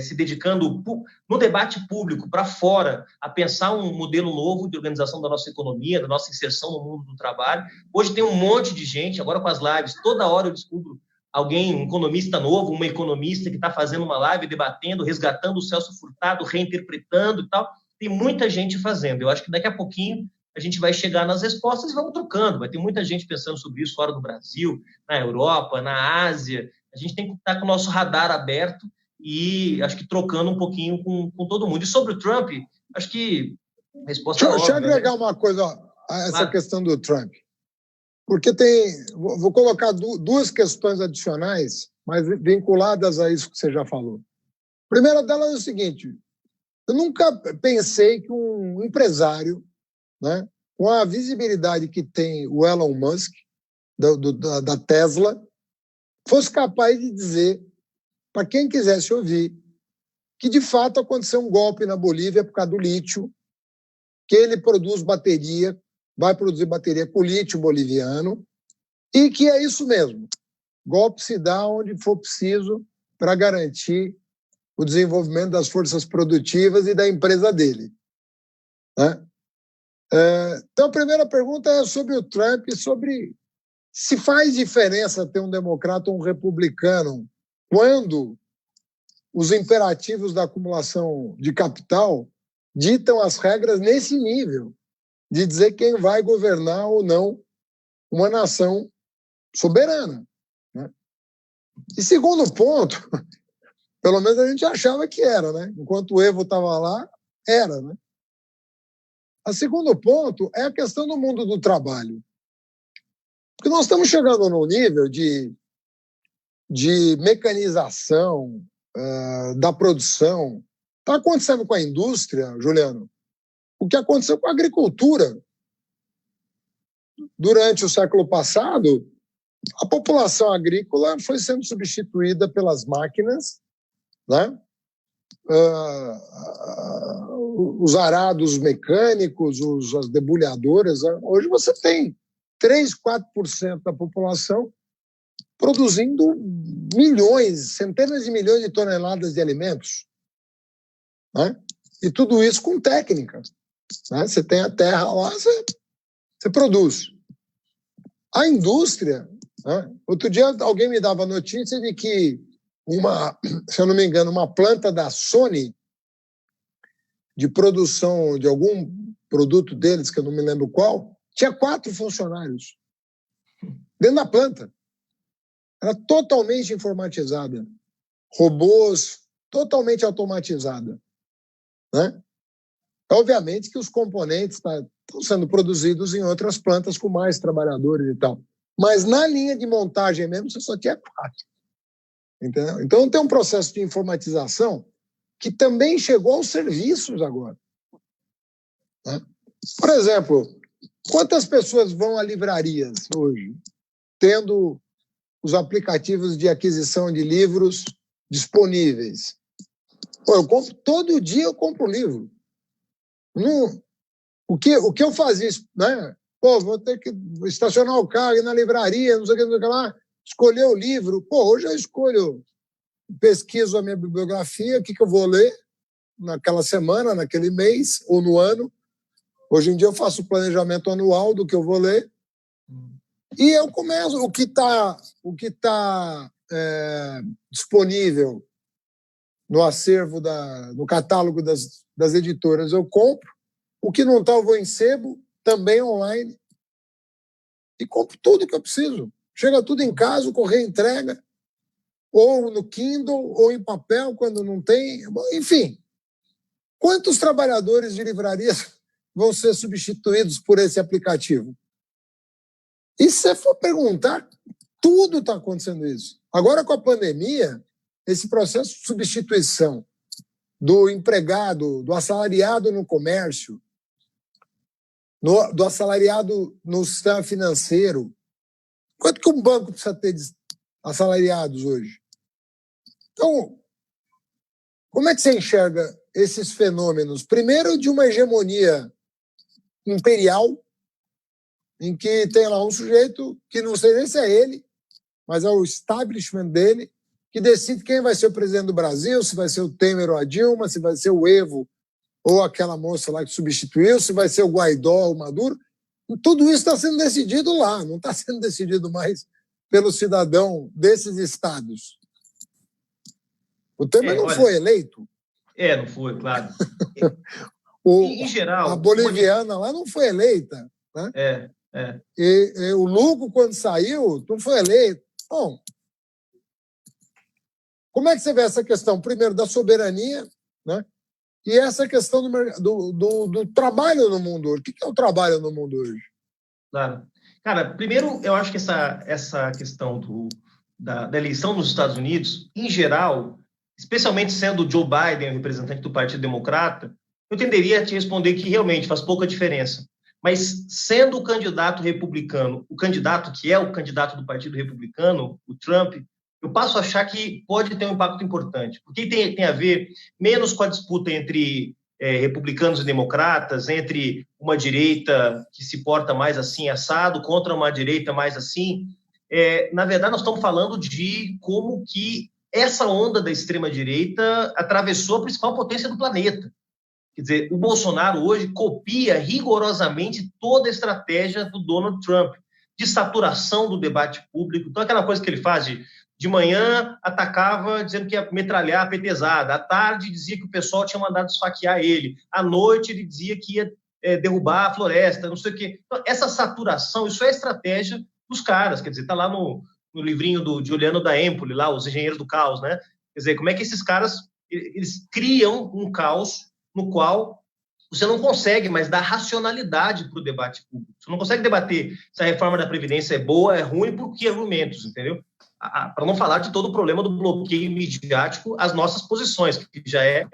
se dedicando no debate público para fora a pensar um modelo novo de organização da nossa economia, da nossa inserção no mundo do trabalho. Hoje tem um monte de gente, agora com as lives, toda hora eu descubro alguém, um economista novo, uma economista que está fazendo uma live, debatendo, resgatando o Celso Furtado, reinterpretando e tal. Tem muita gente fazendo. Eu acho que daqui a pouquinho a gente vai chegar nas respostas e vamos trocando. Vai ter muita gente pensando sobre isso fora do Brasil, na Europa, na Ásia. A gente tem que estar com o nosso radar aberto e acho que trocando um pouquinho com todo mundo. E sobre o Trump, acho que a resposta é óbvia. Deixa eu agregar uma coisa a essa questão do Trump. Porque vou colocar duas questões adicionais, mas vinculadas a isso que você já falou. A primeira delas é o seguinte: eu nunca pensei que um empresário, né, com a visibilidade que tem o Elon Musk, da Tesla, fosse capaz de dizer, para quem quisesse ouvir, que de fato aconteceu um golpe na Bolívia por causa do lítio, que ele produz bateria, vai produzir bateria com lítio boliviano, e que é isso mesmo. Golpe se dá onde for preciso para garantir o desenvolvimento das forças produtivas e da empresa dele, né? Então, a primeira pergunta é sobre o Trump, sobre se faz diferença ter um democrata ou um republicano quando os imperativos da acumulação de capital ditam as regras nesse nível, de dizer quem vai governar ou não uma nação soberana, né? E segundo ponto, pelo menos a gente achava que era, né? Enquanto o Evo estava lá, era, né? O segundo ponto é a questão do mundo do trabalho. Porque nós estamos chegando num nível de mecanização da produção. Está acontecendo com a indústria, Juliano, o que aconteceu com a agricultura. Durante o século passado, a população agrícola foi sendo substituída pelas máquinas, né? Os arados mecânicos, as debulhadoras. Hoje você tem 3, 4% da população produzindo milhões, centenas de milhões de toneladas de alimentos, né? E tudo isso com técnica, né? Você tem a terra lá, você produz. A indústria, né? Outro dia alguém me dava notícia de que se eu não me engano, uma planta da Sony de produção de algum produto deles, que eu não me lembro qual, tinha 4 funcionários dentro da planta. Era totalmente informatizada. Robôs, totalmente automatizada, né? Obviamente que os componentes estão sendo produzidos em outras plantas com mais trabalhadores e tal. Mas na linha de montagem mesmo, você só tinha 4. Entendeu? Então tem um processo de informatização que também chegou aos serviços agora, né? Por exemplo, quantas pessoas vão a livrarias hoje, tendo os aplicativos de aquisição de livros disponíveis? Pô, eu compro todo dia, eu compro um livro. O que eu fazia, né? Pô, vou ter que estacionar o carro, ir na livraria, não sei o que lá, escolher o livro. Pô, hoje eu escolho, pesquiso a minha bibliografia, o que eu vou ler naquela semana, naquele mês ou no ano. Hoje em dia eu faço o planejamento anual do que eu vou ler e eu começo. O que tá disponível no acervo, no catálogo das editoras, eu compro. O que não está, eu vou em sebo, também online, e compro tudo que eu preciso. Chega tudo em casa, o correio entrega, ou no Kindle, ou em papel, quando não tem. Enfim, quantos trabalhadores de livrarias vão ser substituídos por esse aplicativo? E se você for perguntar, tudo está acontecendo isso. Agora, com a pandemia, esse processo de substituição do empregado, do assalariado no comércio, do assalariado no sistema financeiro. Quanto que um banco precisa ter de assalariados hoje? Então, como é que você enxerga esses fenômenos? Primeiro, de uma hegemonia imperial, em que tem lá um sujeito que não sei nem se é ele, mas é o establishment dele, que decide quem vai ser o presidente do Brasil, se vai ser o Temer ou a Dilma, se vai ser o Evo ou aquela moça lá que substituiu, se vai ser o Guaidó ou o Maduro. Tudo isso está sendo decidido lá, não está sendo decidido mais pelo cidadão desses estados? O Temer não foi eleito. Não foi, claro. Em geral... A boliviana lá não foi eleita. Né? E o Lugo, quando saiu, não foi eleito. Bom, como é que você vê essa questão, primeiro, da soberania, né? E essa questão do trabalho no mundo hoje? O que é o trabalho no mundo hoje? Claro. Cara, primeiro, eu acho que essa questão da eleição nos Estados Unidos, em geral, especialmente sendo o Joe Biden o representante do Partido Democrata, eu tenderia a te responder que realmente faz pouca diferença. Mas sendo o candidato republicano, o candidato que é o candidato do Partido Republicano, o Trump, eu passo a achar que pode ter um impacto importante, porque tem a ver menos com a disputa entre republicanos e democratas, entre uma direita que se porta mais assim, assado, contra uma direita mais assim. Na verdade, nós estamos falando de como que essa onda da extrema-direita atravessou a principal potência do planeta. Quer dizer, o Bolsonaro hoje copia rigorosamente toda a estratégia do Donald Trump, de saturação do debate público. Então, aquela coisa que ele faz de manhã atacava dizendo que ia metralhar a petezada, à tarde dizia que o pessoal tinha mandado esfaquear ele, à noite ele dizia que ia derrubar a floresta, não sei o quê. Então, essa saturação, isso é estratégia dos caras, quer dizer, está lá no livrinho de Giuliano da Empoli, lá, Os Engenheiros do Caos, né? Quer dizer, como é que esses caras, eles criam um caos no qual você não consegue mais dar racionalidade para o debate público. Você não consegue debater se a reforma da Previdência é boa, é ruim, por que argumentos, entendeu? Para não falar de todo o problema do bloqueio midiático às nossas posições, que já é,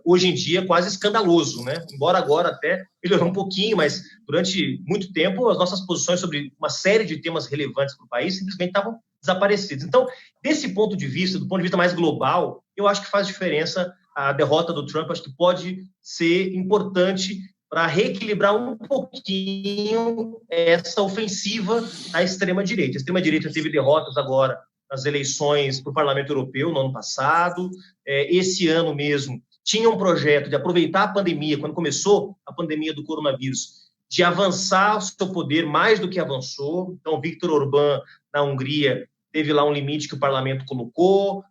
hoje em dia, quase escandaloso, né? Embora agora até melhorou um pouquinho, mas durante muito tempo as nossas posições sobre uma série de temas relevantes para o país simplesmente estavam desaparecidas. Então, desse ponto de vista, do ponto de vista mais global, eu acho que faz diferença a derrota do Trump, acho que pode ser importante para reequilibrar um pouquinho essa ofensiva à extrema-direita. A extrema-direita teve derrotas agora nas eleições para o Parlamento Europeu no ano passado. Esse ano mesmo tinha um projeto de aproveitar a pandemia, quando começou a pandemia do coronavírus, de avançar o seu poder mais do que avançou. Então, Viktor Orbán, na Hungria, teve lá um limite que o parlamento colocou,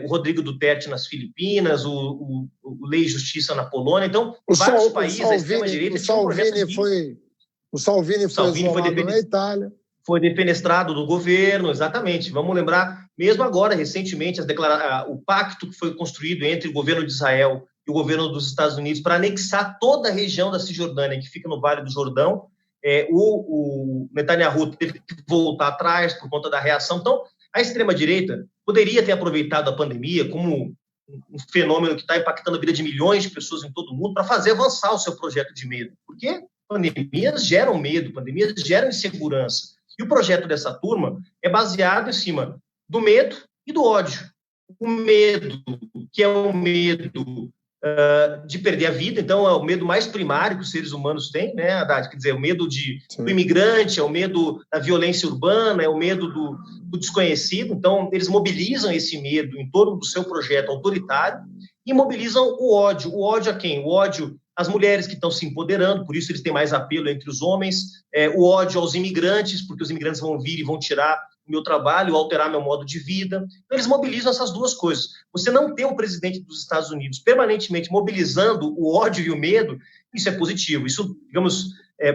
o Rodrigo Duterte nas Filipinas, o Lei e Justiça na Polônia. Então, vários países, a extrema-direita tinha um projeto O Salvini foi isolado na Itália. Foi defenestrado do governo, exatamente. Vamos lembrar, mesmo agora, recentemente, o pacto que foi construído entre o governo de Israel e o governo dos Estados Unidos para anexar toda a região da Cisjordânia, que fica no Vale do Jordão. O Netanyahu teve que voltar atrás por conta da reação. Então, a extrema-direita poderia ter aproveitado a pandemia como um fenômeno que está impactando a vida de milhões de pessoas em todo o mundo para fazer avançar o seu projeto de medo. Porque pandemias geram medo, pandemias geram insegurança. E o projeto dessa turma é baseado em cima do medo e do ódio. O medo, que é o medo de perder a vida, então é o medo mais primário que os seres humanos têm, né, Haddad? Quer dizer, o medo do imigrante, é o medo da violência urbana, é o medo do desconhecido. Então, eles mobilizam esse medo em torno do seu projeto autoritário e mobilizam o ódio. O ódio a quem? O ódio às mulheres que estão se empoderando, por isso eles têm mais apelo entre os homens, o ódio aos imigrantes, porque os imigrantes vão vir e vão tirar o meu trabalho, alterar meu modo de vida. Então, eles mobilizam essas duas coisas. Você não ter um presidente dos Estados Unidos permanentemente mobilizando o ódio e o medo, isso é positivo. Isso, digamos,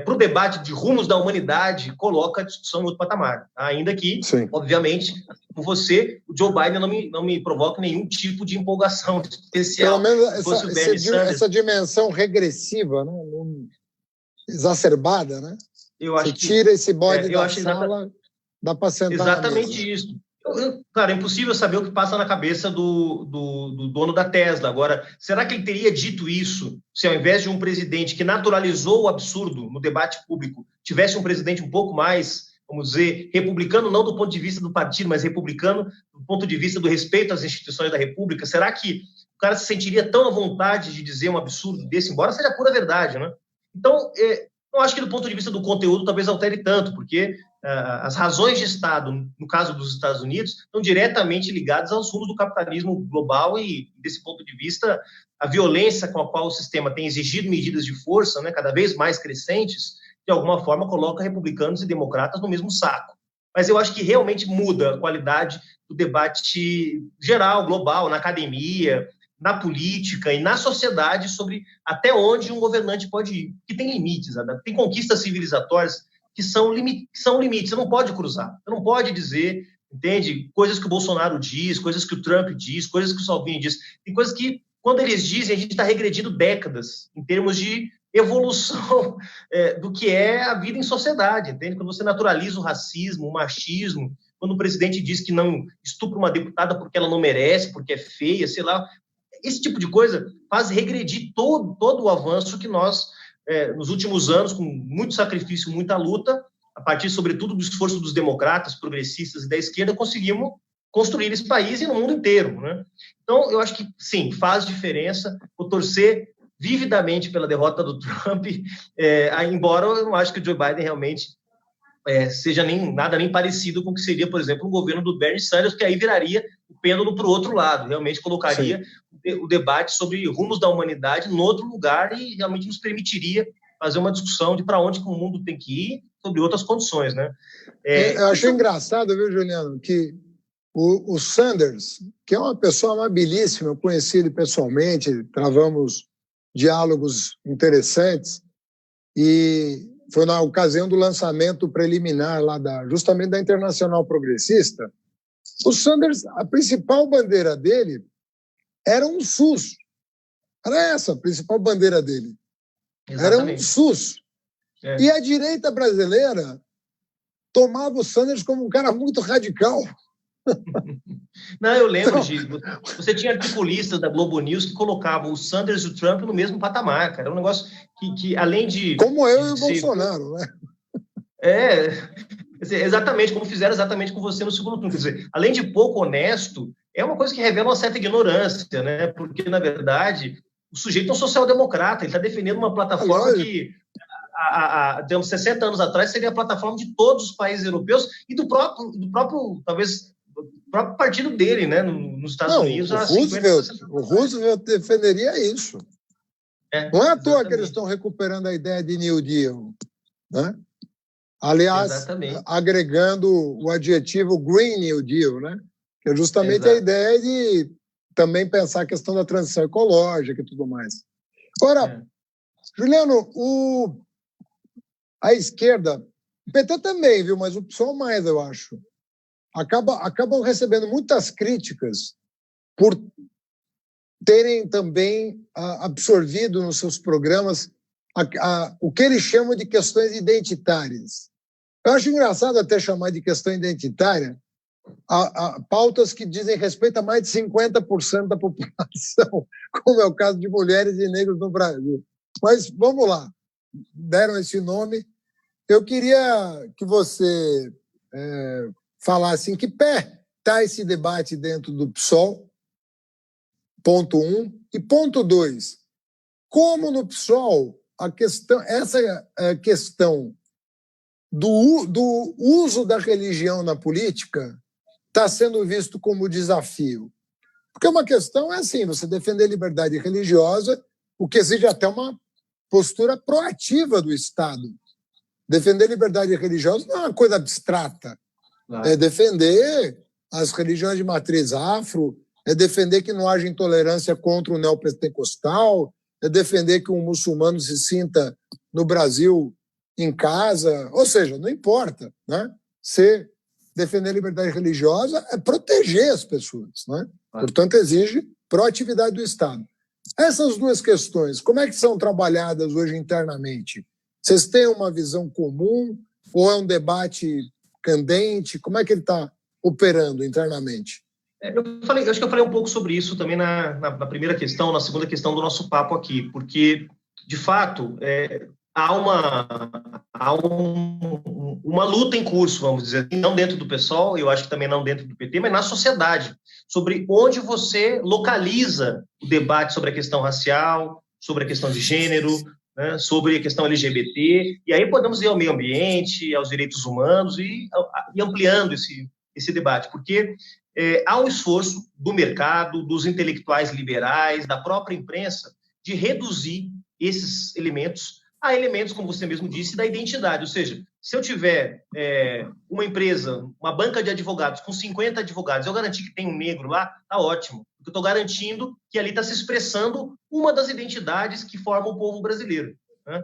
para o debate de rumos da humanidade, coloca a discussão em outro patamar. Tá? Ainda que, obviamente, por você, o Joe Biden não me provoca nenhum tipo de empolgação especial. Pelo menos essa dimensão regressiva, né? Exacerbada, né? Você tira esse bode da sala, dá para sentar exatamente isso. Claro, é impossível saber o que passa na cabeça do dono da Tesla. Agora, será que ele teria dito isso se, ao invés de um presidente que naturalizou o absurdo no debate público, tivesse um presidente um pouco mais, vamos dizer, republicano, não do ponto de vista do partido, mas republicano do ponto de vista do respeito às instituições da República? Será que o cara se sentiria tão à vontade de dizer um absurdo desse, embora seja pura verdade, né? Então, não acho que do ponto de vista do conteúdo talvez altere tanto, porque as razões de Estado, no caso dos Estados Unidos, estão diretamente ligadas aos rumos do capitalismo global e, desse ponto de vista, a violência com a qual o sistema tem exigido medidas de força, né, cada vez mais crescentes, de alguma forma coloca republicanos e democratas no mesmo saco. mas eu acho que realmente muda a qualidade do debate geral, global, na academia, na política e na sociedade sobre até onde um governante pode ir. Que tem limites, né? Tem conquistas civilizatórias que são limites, você não pode cruzar, você não pode dizer, entende? Coisas que o Bolsonaro diz, coisas que o Trump diz, coisas que o Salvini diz. Tem coisas que, quando eles dizem, a gente está regredindo décadas em termos de evolução do que é a vida em sociedade, entende? Quando você naturaliza o racismo, o machismo, quando o presidente diz que não estupra uma deputada porque ela não merece, porque é feia, sei lá, esse tipo de coisa faz regredir todo o avanço que nós, nos últimos anos, com muito sacrifício, muita luta, a partir, sobretudo, do esforço dos democratas, progressistas e da esquerda, conseguimos construir esse país e no mundo inteiro, né? Então, eu acho que, sim, faz diferença. Vou torcer vividamente pela derrota do Trump, embora eu não acho que o Joe Biden realmente seja nada nem parecido com o que seria, por exemplo, o governo do Bernie Sanders, que aí viraria o pêndulo para o outro lado, realmente colocaria o debate sobre rumos da humanidade no outro lugar e realmente nos permitiria fazer uma discussão de para onde que o mundo tem que ir sobre outras condições, né? Eu achei engraçado, viu, Juliano, que o Sanders, que é uma pessoa amabilíssima, eu conheci ele pessoalmente, travamos diálogos interessantes, e foi na ocasião do lançamento preliminar lá justamente da Internacional Progressista. O Sanders, a principal bandeira dele era um SUS. Era essa a principal bandeira dele. Exatamente. Era um SUS. E a direita brasileira tomava o Sanders como um cara muito radical. Não, eu lembro, Gil. Você tinha articulistas da Globo News que colocavam o Sanders e o Trump no mesmo patamar, cara. Era um negócio que além de... Como eu e o Bolsonaro, né? Exatamente, como fizeram exatamente com você no segundo turno. Quer dizer, além de pouco honesto, é uma coisa que revela uma certa ignorância, né? Porque, na verdade, o sujeito é um social-democrata, ele está defendendo uma plataforma que, digamos, 60 anos atrás, seria a plataforma de todos os países europeus e do próprio talvez, do próprio partido dele, né? Nos Estados Unidos. O Roosevelt defenderia isso. Não é à toa que eles estão recuperando a ideia de New Deal, né? Aliás, agregando o adjetivo Green New Deal, né? Que é justamente a ideia de também pensar a questão da transição ecológica e tudo mais. Agora, Juliano, a esquerda, o PT também, viu? Mas o PSOL mais, eu acho, acabam recebendo muitas críticas por terem também absorvido nos seus programas o que eles chamam de questões identitárias. Eu acho engraçado até chamar de questão identitária a pautas que dizem respeito a mais de 50% da população, como é o caso de mulheres e negros no Brasil. Mas vamos lá, deram esse nome. Eu queria que você falasse em que pé está esse debate dentro do PSOL, ponto 1. E ponto 2, como no PSOL essa questão do uso da religião na política está sendo visto como desafio. Porque uma questão é assim, você defender liberdade religiosa, o que exige até uma postura proativa do Estado. Defender liberdade religiosa não é uma coisa abstrata. É defender as religiões de matriz afro, é defender que não haja intolerância contra o neopentecostal, é defender que um muçulmano se sinta no Brasil em casa, ou seja, não importa, né? Se defender a liberdade religiosa é proteger as pessoas, né? Portanto, exige proatividade do Estado. Essas duas questões, como é que são trabalhadas hoje internamente? Vocês têm uma visão comum ou é um debate candente? Como é que ele está operando internamente? Acho que eu falei um pouco sobre isso também na primeira questão, na segunda questão do nosso papo aqui, porque, de fato, há uma luta em curso, vamos dizer assim, não dentro do PSOL, eu acho que também não dentro do PT, mas na sociedade, sobre onde você localiza o debate sobre a questão racial, sobre a questão de gênero, né, sobre a questão LGBT, e aí podemos ir ao meio ambiente, aos direitos humanos e ampliando esse debate, porque há um esforço do mercado, dos intelectuais liberais, da própria imprensa, de reduzir esses elementos há elementos, como você mesmo disse, da identidade. Ou seja, se eu tiver uma empresa, uma banca de advogados com 50 advogados, eu garantir que tem um negro lá, está ótimo. Porque eu estou garantindo que ali está se expressando uma das identidades que formam o povo brasileiro, né?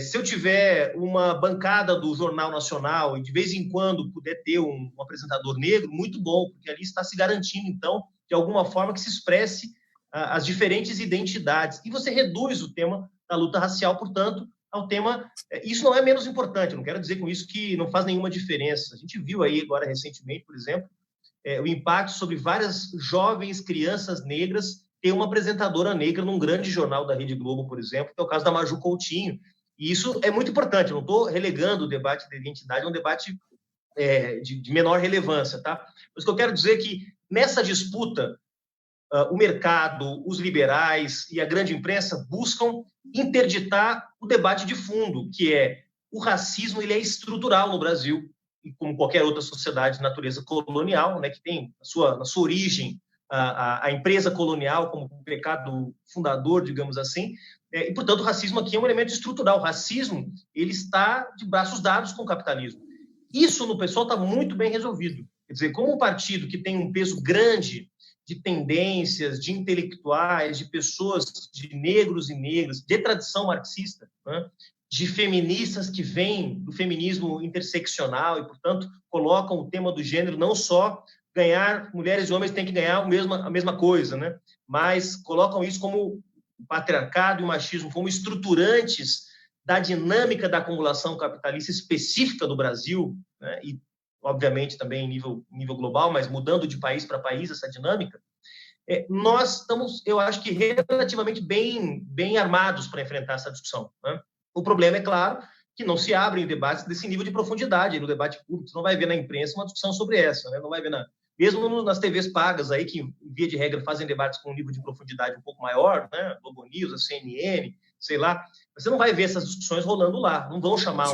Se eu tiver uma bancada do Jornal Nacional e de vez em quando puder ter um apresentador negro, muito bom, porque ali está se garantindo, então, de alguma forma que se expresse as diferentes identidades. E você reduz o tema da luta racial, portanto, ao tema... Isso não é menos importante, eu não quero dizer com isso que não faz nenhuma diferença. A gente viu aí agora recentemente, por exemplo, o impacto sobre várias jovens crianças negras ter uma apresentadora negra num grande jornal da Rede Globo, por exemplo, que é o caso da Maju Coutinho. E isso é muito importante, eu não estou relegando o debate da identidade a um debate de menor relevância, tá? Mas o que eu quero dizer é que nessa disputa, o mercado, os liberais e a grande imprensa buscam interditar o debate de fundo, que é o racismo, ele é estrutural no Brasil, e como qualquer outra sociedade de natureza colonial, né, que tem na sua origem a empresa colonial como pecado fundador, digamos assim, e, portanto, o racismo aqui é um elemento estrutural. O racismo, ele está de braços dados com o capitalismo. Isso no pessoal está muito bem resolvido. Quer dizer, como um partido que tem um peso grande de tendências, de intelectuais, de pessoas, de negros e negras, de tradição marxista, né? De feministas que vêm do feminismo interseccional e, portanto, colocam o tema do gênero não só ganhar, mulheres e homens têm que ganhar a mesma coisa, né? Mas colocam isso como o patriarcado e o machismo como estruturantes da dinâmica da acumulação capitalista específica do Brasil, né? E, obviamente, também em nível global, mas mudando de país para país essa dinâmica, nós estamos, eu acho que, relativamente bem armados para enfrentar essa discussão, né? O problema, é claro, que não se abrem debates desse nível de profundidade no debate público. Você não vai ver na imprensa uma discussão sobre essa, né? Não vai ver mesmo nas TVs pagas aí, que, via de regra, fazem debates com um nível de profundidade um pouco maior, né? Globo News, a CNN, sei lá. Você não vai ver essas discussões rolando lá. Não vão chamar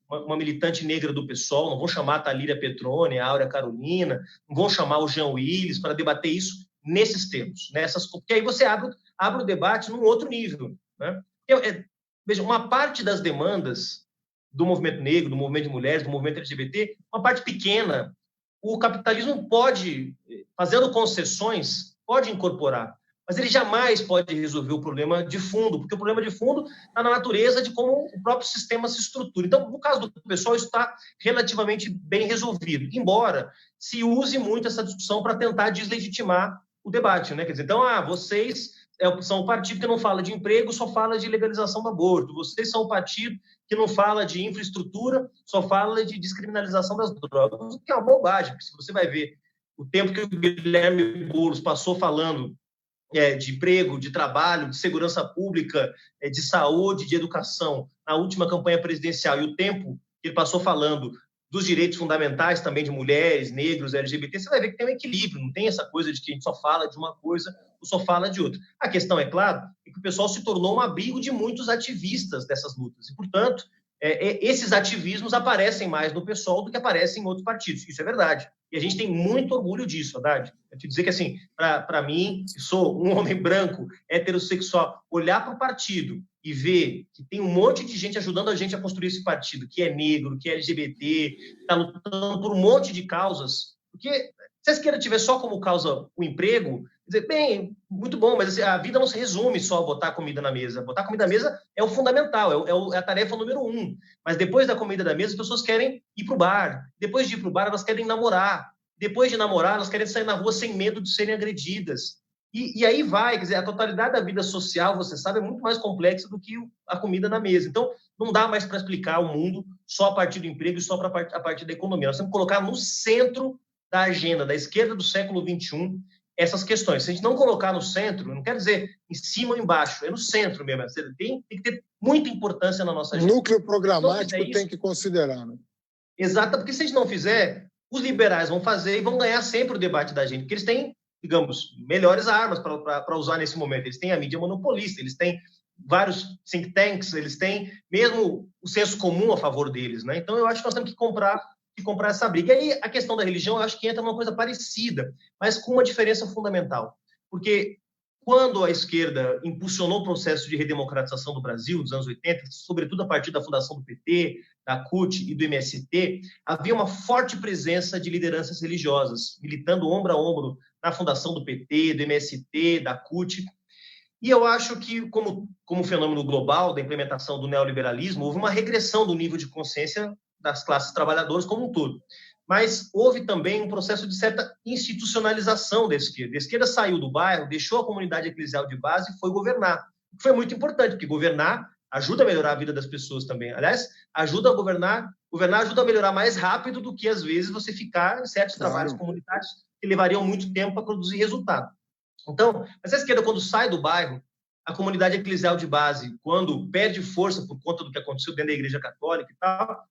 uma militante negra do PSOL, não vão chamar a Thalíria Petrone, a Áurea Carolina, não vão chamar o Jean Willis para debater isso nesses termos, porque aí você abre o debate num outro nível, né? Veja, uma parte das demandas do movimento negro, do movimento de mulheres, do movimento LGBT, uma parte pequena, o capitalismo pode, fazendo concessões, pode incorporar, mas ele jamais pode resolver o problema de fundo, porque o problema de fundo está na natureza de como o próprio sistema se estrutura. Então, no caso do pessoal, isso está relativamente bem resolvido, embora se use muito essa discussão para tentar deslegitimar o debate, né? Quer dizer, então, vocês são o partido que não fala de emprego, só fala de legalização do aborto. Vocês são o partido que não fala de infraestrutura, só fala de descriminalização das drogas, o que é uma bobagem, porque se você vai ver o tempo que o Guilherme Boulos passou falando de emprego, de trabalho, de segurança pública, de saúde, de educação, na última campanha presidencial, e o tempo que ele passou falando dos direitos fundamentais também de mulheres, negros, LGBT, você vai ver que tem um equilíbrio, não tem essa coisa de que a gente só fala de uma coisa ou só fala de outra. A questão, é claro, é que o pessoal se tornou um abrigo de muitos ativistas dessas lutas, e, portanto, esses ativismos aparecem mais no PSOL do que aparecem em outros partidos. Isso é verdade. E a gente tem muito orgulho disso, Haddad. Eu te dizer que, assim, para mim, que sou um homem branco, heterossexual, olhar para o partido e ver que tem um monte de gente ajudando a gente a construir esse partido, que é negro, que é LGBT, está lutando por um monte de causas, porque se a esquerda tiver só como causa o emprego, dizer, bem, muito bom, mas a vida não se resume só a botar comida na mesa. Botar comida na mesa é o fundamental, é a tarefa número 1. Mas depois da comida da mesa, as pessoas querem ir para o bar. Depois de ir para o bar, elas querem namorar. Depois de namorar, elas querem sair na rua sem medo de serem agredidas. E aí vai, quer dizer, a totalidade da vida social, você sabe, é muito mais complexa do que a comida na mesa. Então, não dá mais para explicar o mundo só a partir do emprego e só a partir da economia. Nós temos que colocar no centro da agenda da esquerda do século XXI essas questões. Se a gente não colocar no centro, não quer dizer em cima ou embaixo, é no centro mesmo. Tem que ter muita importância na nossa agenda. O núcleo programático tem que considerar, né? Exato, porque se a gente não fizer, os liberais vão fazer e vão ganhar sempre o debate da gente, porque eles têm, digamos, melhores armas para usar nesse momento. Eles têm a mídia monopolista, eles têm vários think tanks, eles têm mesmo o senso comum a favor deles, né? Então, eu acho que nós temos que comprar essa briga. E aí, a questão da religião, eu acho que entra numa coisa parecida, mas com uma diferença fundamental. Porque quando a esquerda impulsionou o processo de redemocratização do Brasil, dos anos 80, sobretudo a partir da fundação do PT, da CUT e do MST, havia uma forte presença de lideranças religiosas, militando ombro a ombro na fundação do PT, do MST, da CUT. E eu acho que, como fenômeno global da implementação do neoliberalismo, houve uma regressão do nível de consciência das classes trabalhadoras como um todo. Mas houve também um processo de certa institucionalização da esquerda. A esquerda saiu do bairro, deixou a comunidade eclesial de base e foi governar. Foi muito importante, porque governar ajuda a melhorar a vida das pessoas também. Aliás, ajuda a governar ajuda a melhorar mais rápido do que, às vezes, você ficar em certos trabalhos comunitários que levariam muito tempo para produzir resultado. Então, mas a esquerda, quando sai do bairro, a comunidade eclesial de base, quando perde força por conta do que aconteceu dentro da Igreja Católica e tal,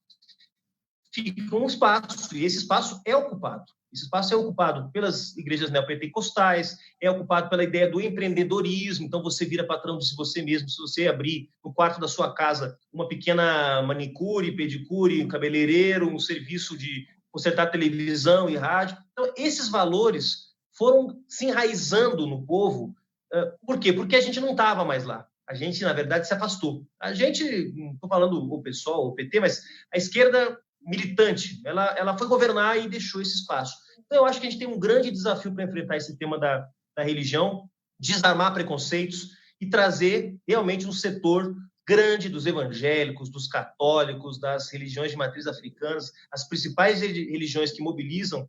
fica um espaço, e esse espaço é ocupado. Esse espaço é ocupado pelas igrejas neopentecostais, é ocupado pela ideia do empreendedorismo, então você vira patrão de você mesmo, se você abrir no quarto da sua casa uma pequena manicure, pedicure, um cabeleireiro, um serviço de consertar televisão e rádio. Então, esses valores foram se enraizando no povo. Por quê? Porque a gente não estava mais lá. A gente, na verdade, se afastou. A gente, não estou falando o PSOL, o PT, mas a esquerda militante, ela foi governar e deixou esse espaço. Então, eu acho que a gente tem um grande desafio para enfrentar esse tema da religião, desarmar preconceitos e trazer realmente um setor grande dos evangélicos, dos católicos, das religiões de matriz africanas, as principais religiões que mobilizam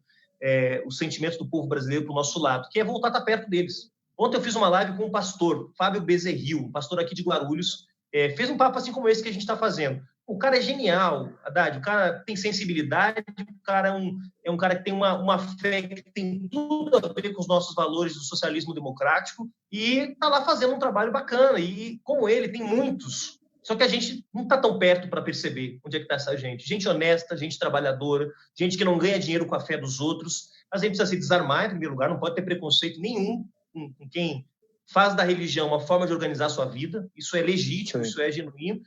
os sentimentos do povo brasileiro para o nosso lado, que é voltar a estar perto deles. Ontem eu fiz uma live com um pastor, Fábio Bezerril, um pastor aqui de Guarulhos, fez um papo assim como esse que a gente está fazendo. O cara é genial, Haddad, o cara tem sensibilidade, o cara é um cara que tem uma fé que tem tudo a ver com os nossos valores do socialismo democrático e está lá fazendo um trabalho bacana. E como ele, tem muitos. Só que a gente não está tão perto para perceber onde é que está essa gente. Gente honesta, gente trabalhadora, gente que não ganha dinheiro com a fé dos outros. Mas a gente precisa se desarmar, em primeiro lugar, não pode ter preconceito nenhum com quem faz da religião uma forma de organizar a sua vida. Isso é legítimo, isso é genuíno.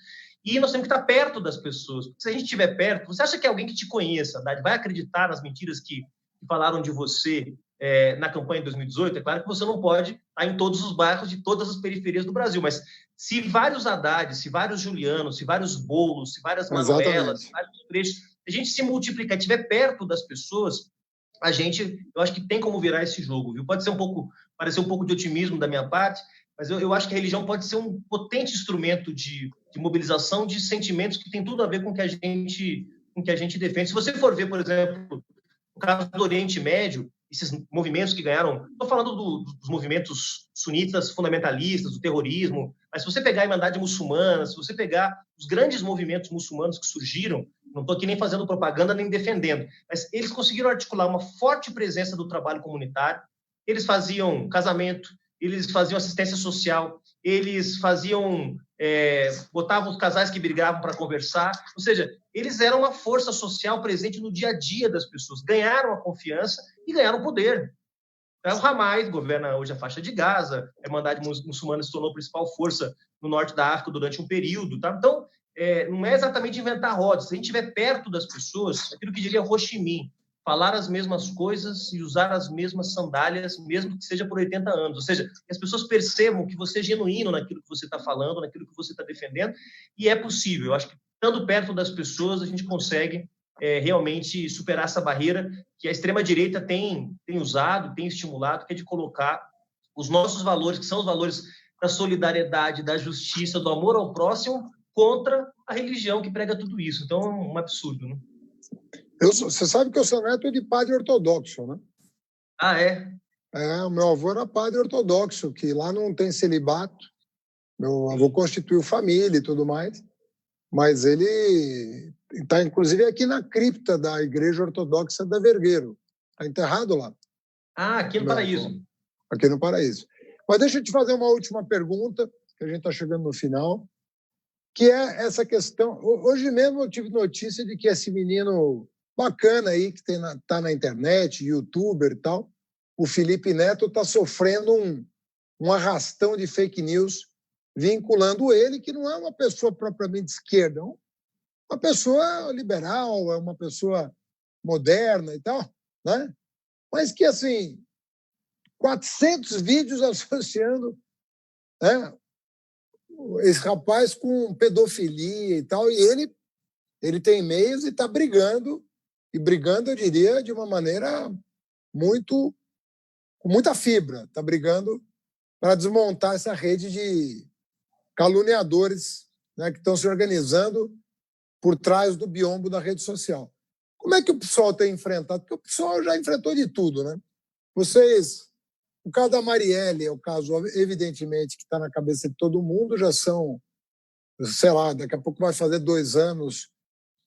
E nós temos que estar perto das pessoas. Porque se a gente estiver perto, você acha que alguém que te conheça, Haddad, vai acreditar nas mentiras que falaram de você na campanha de 2018? É claro que você não pode estar em todos os bairros de todas as periferias do Brasil, mas se vários Haddad, se vários Julianos, se vários Bolos, se várias Manuelas, se vários trechos, a gente se multiplicar, estiver perto das pessoas, eu acho que tem como virar esse jogo, viu? Pode ser parecer um pouco de otimismo da minha parte, mas eu acho que a religião pode ser um potente instrumento de mobilização de sentimentos que tem tudo a ver com o que a gente defende. Se você for ver, por exemplo, o caso do Oriente Médio, esses movimentos que ganharam, estou falando dos movimentos sunitas fundamentalistas, do terrorismo, mas se você pegar a Irmandade Muçulmana, se você pegar os grandes movimentos muçulmanos que surgiram, não estou aqui nem fazendo propaganda nem defendendo, mas eles conseguiram articular uma forte presença do trabalho comunitário, eles faziam casamento, eles faziam assistência social, eles botavam os casais que brigavam para conversar, ou seja, eles eram uma força social presente no dia a dia das pessoas, ganharam a confiança e ganharam poder. O Hamas governa hoje a faixa de Gaza, a Irmandade Muçulmana se tornou a principal força no norte da África durante um período. Tá? Então, não é exatamente inventar rodas, se a gente estiver perto das pessoas, aquilo que diria Ho Chi Minh, falar as mesmas coisas e usar as mesmas sandálias, mesmo que seja por 80 anos. Ou seja, que as pessoas percebam que você é genuíno naquilo que você está falando, naquilo que você está defendendo, e é possível. Eu acho que, estando perto das pessoas, a gente consegue realmente superar essa barreira que a extrema-direita tem usado, tem estimulado, que é de colocar os nossos valores, que são os valores da solidariedade, da justiça, do amor ao próximo, contra a religião que prega tudo isso. Então, é um absurdo, né? Você sabe que eu sou neto de padre ortodoxo, né? Ah, é? O meu avô era padre ortodoxo, que lá não tem celibato. Meu avô constituiu família e tudo mais, mas ele está, inclusive, aqui na cripta da Igreja Ortodoxa da Vergueiro. Está enterrado lá. Ah, aqui no Paraíso. Aqui no Paraíso. Mas deixa eu te fazer uma última pergunta, que a gente está chegando no final, que é essa questão. Hoje mesmo eu tive notícia de que esse menino bacana aí, que está na internet, youtuber e tal, o Felipe Neto está sofrendo um arrastão de fake news vinculando ele, que não é uma pessoa propriamente de esquerda, é uma pessoa liberal, é uma pessoa moderna e tal, né? Mas que, assim, 400 vídeos associando, né, esse rapaz com pedofilia e tal, e ele tem meios e está brigando, eu diria, de uma maneira com muita fibra, está brigando para desmontar essa rede de caluniadores, né, que estão se organizando por trás do biombo da rede social. Como é que o PSOL tem enfrentado? Porque o PSOL já enfrentou de tudo, né? O caso da Marielle é o caso, evidentemente, que está na cabeça de todo mundo, já são, sei lá, daqui a pouco vai fazer 2 anos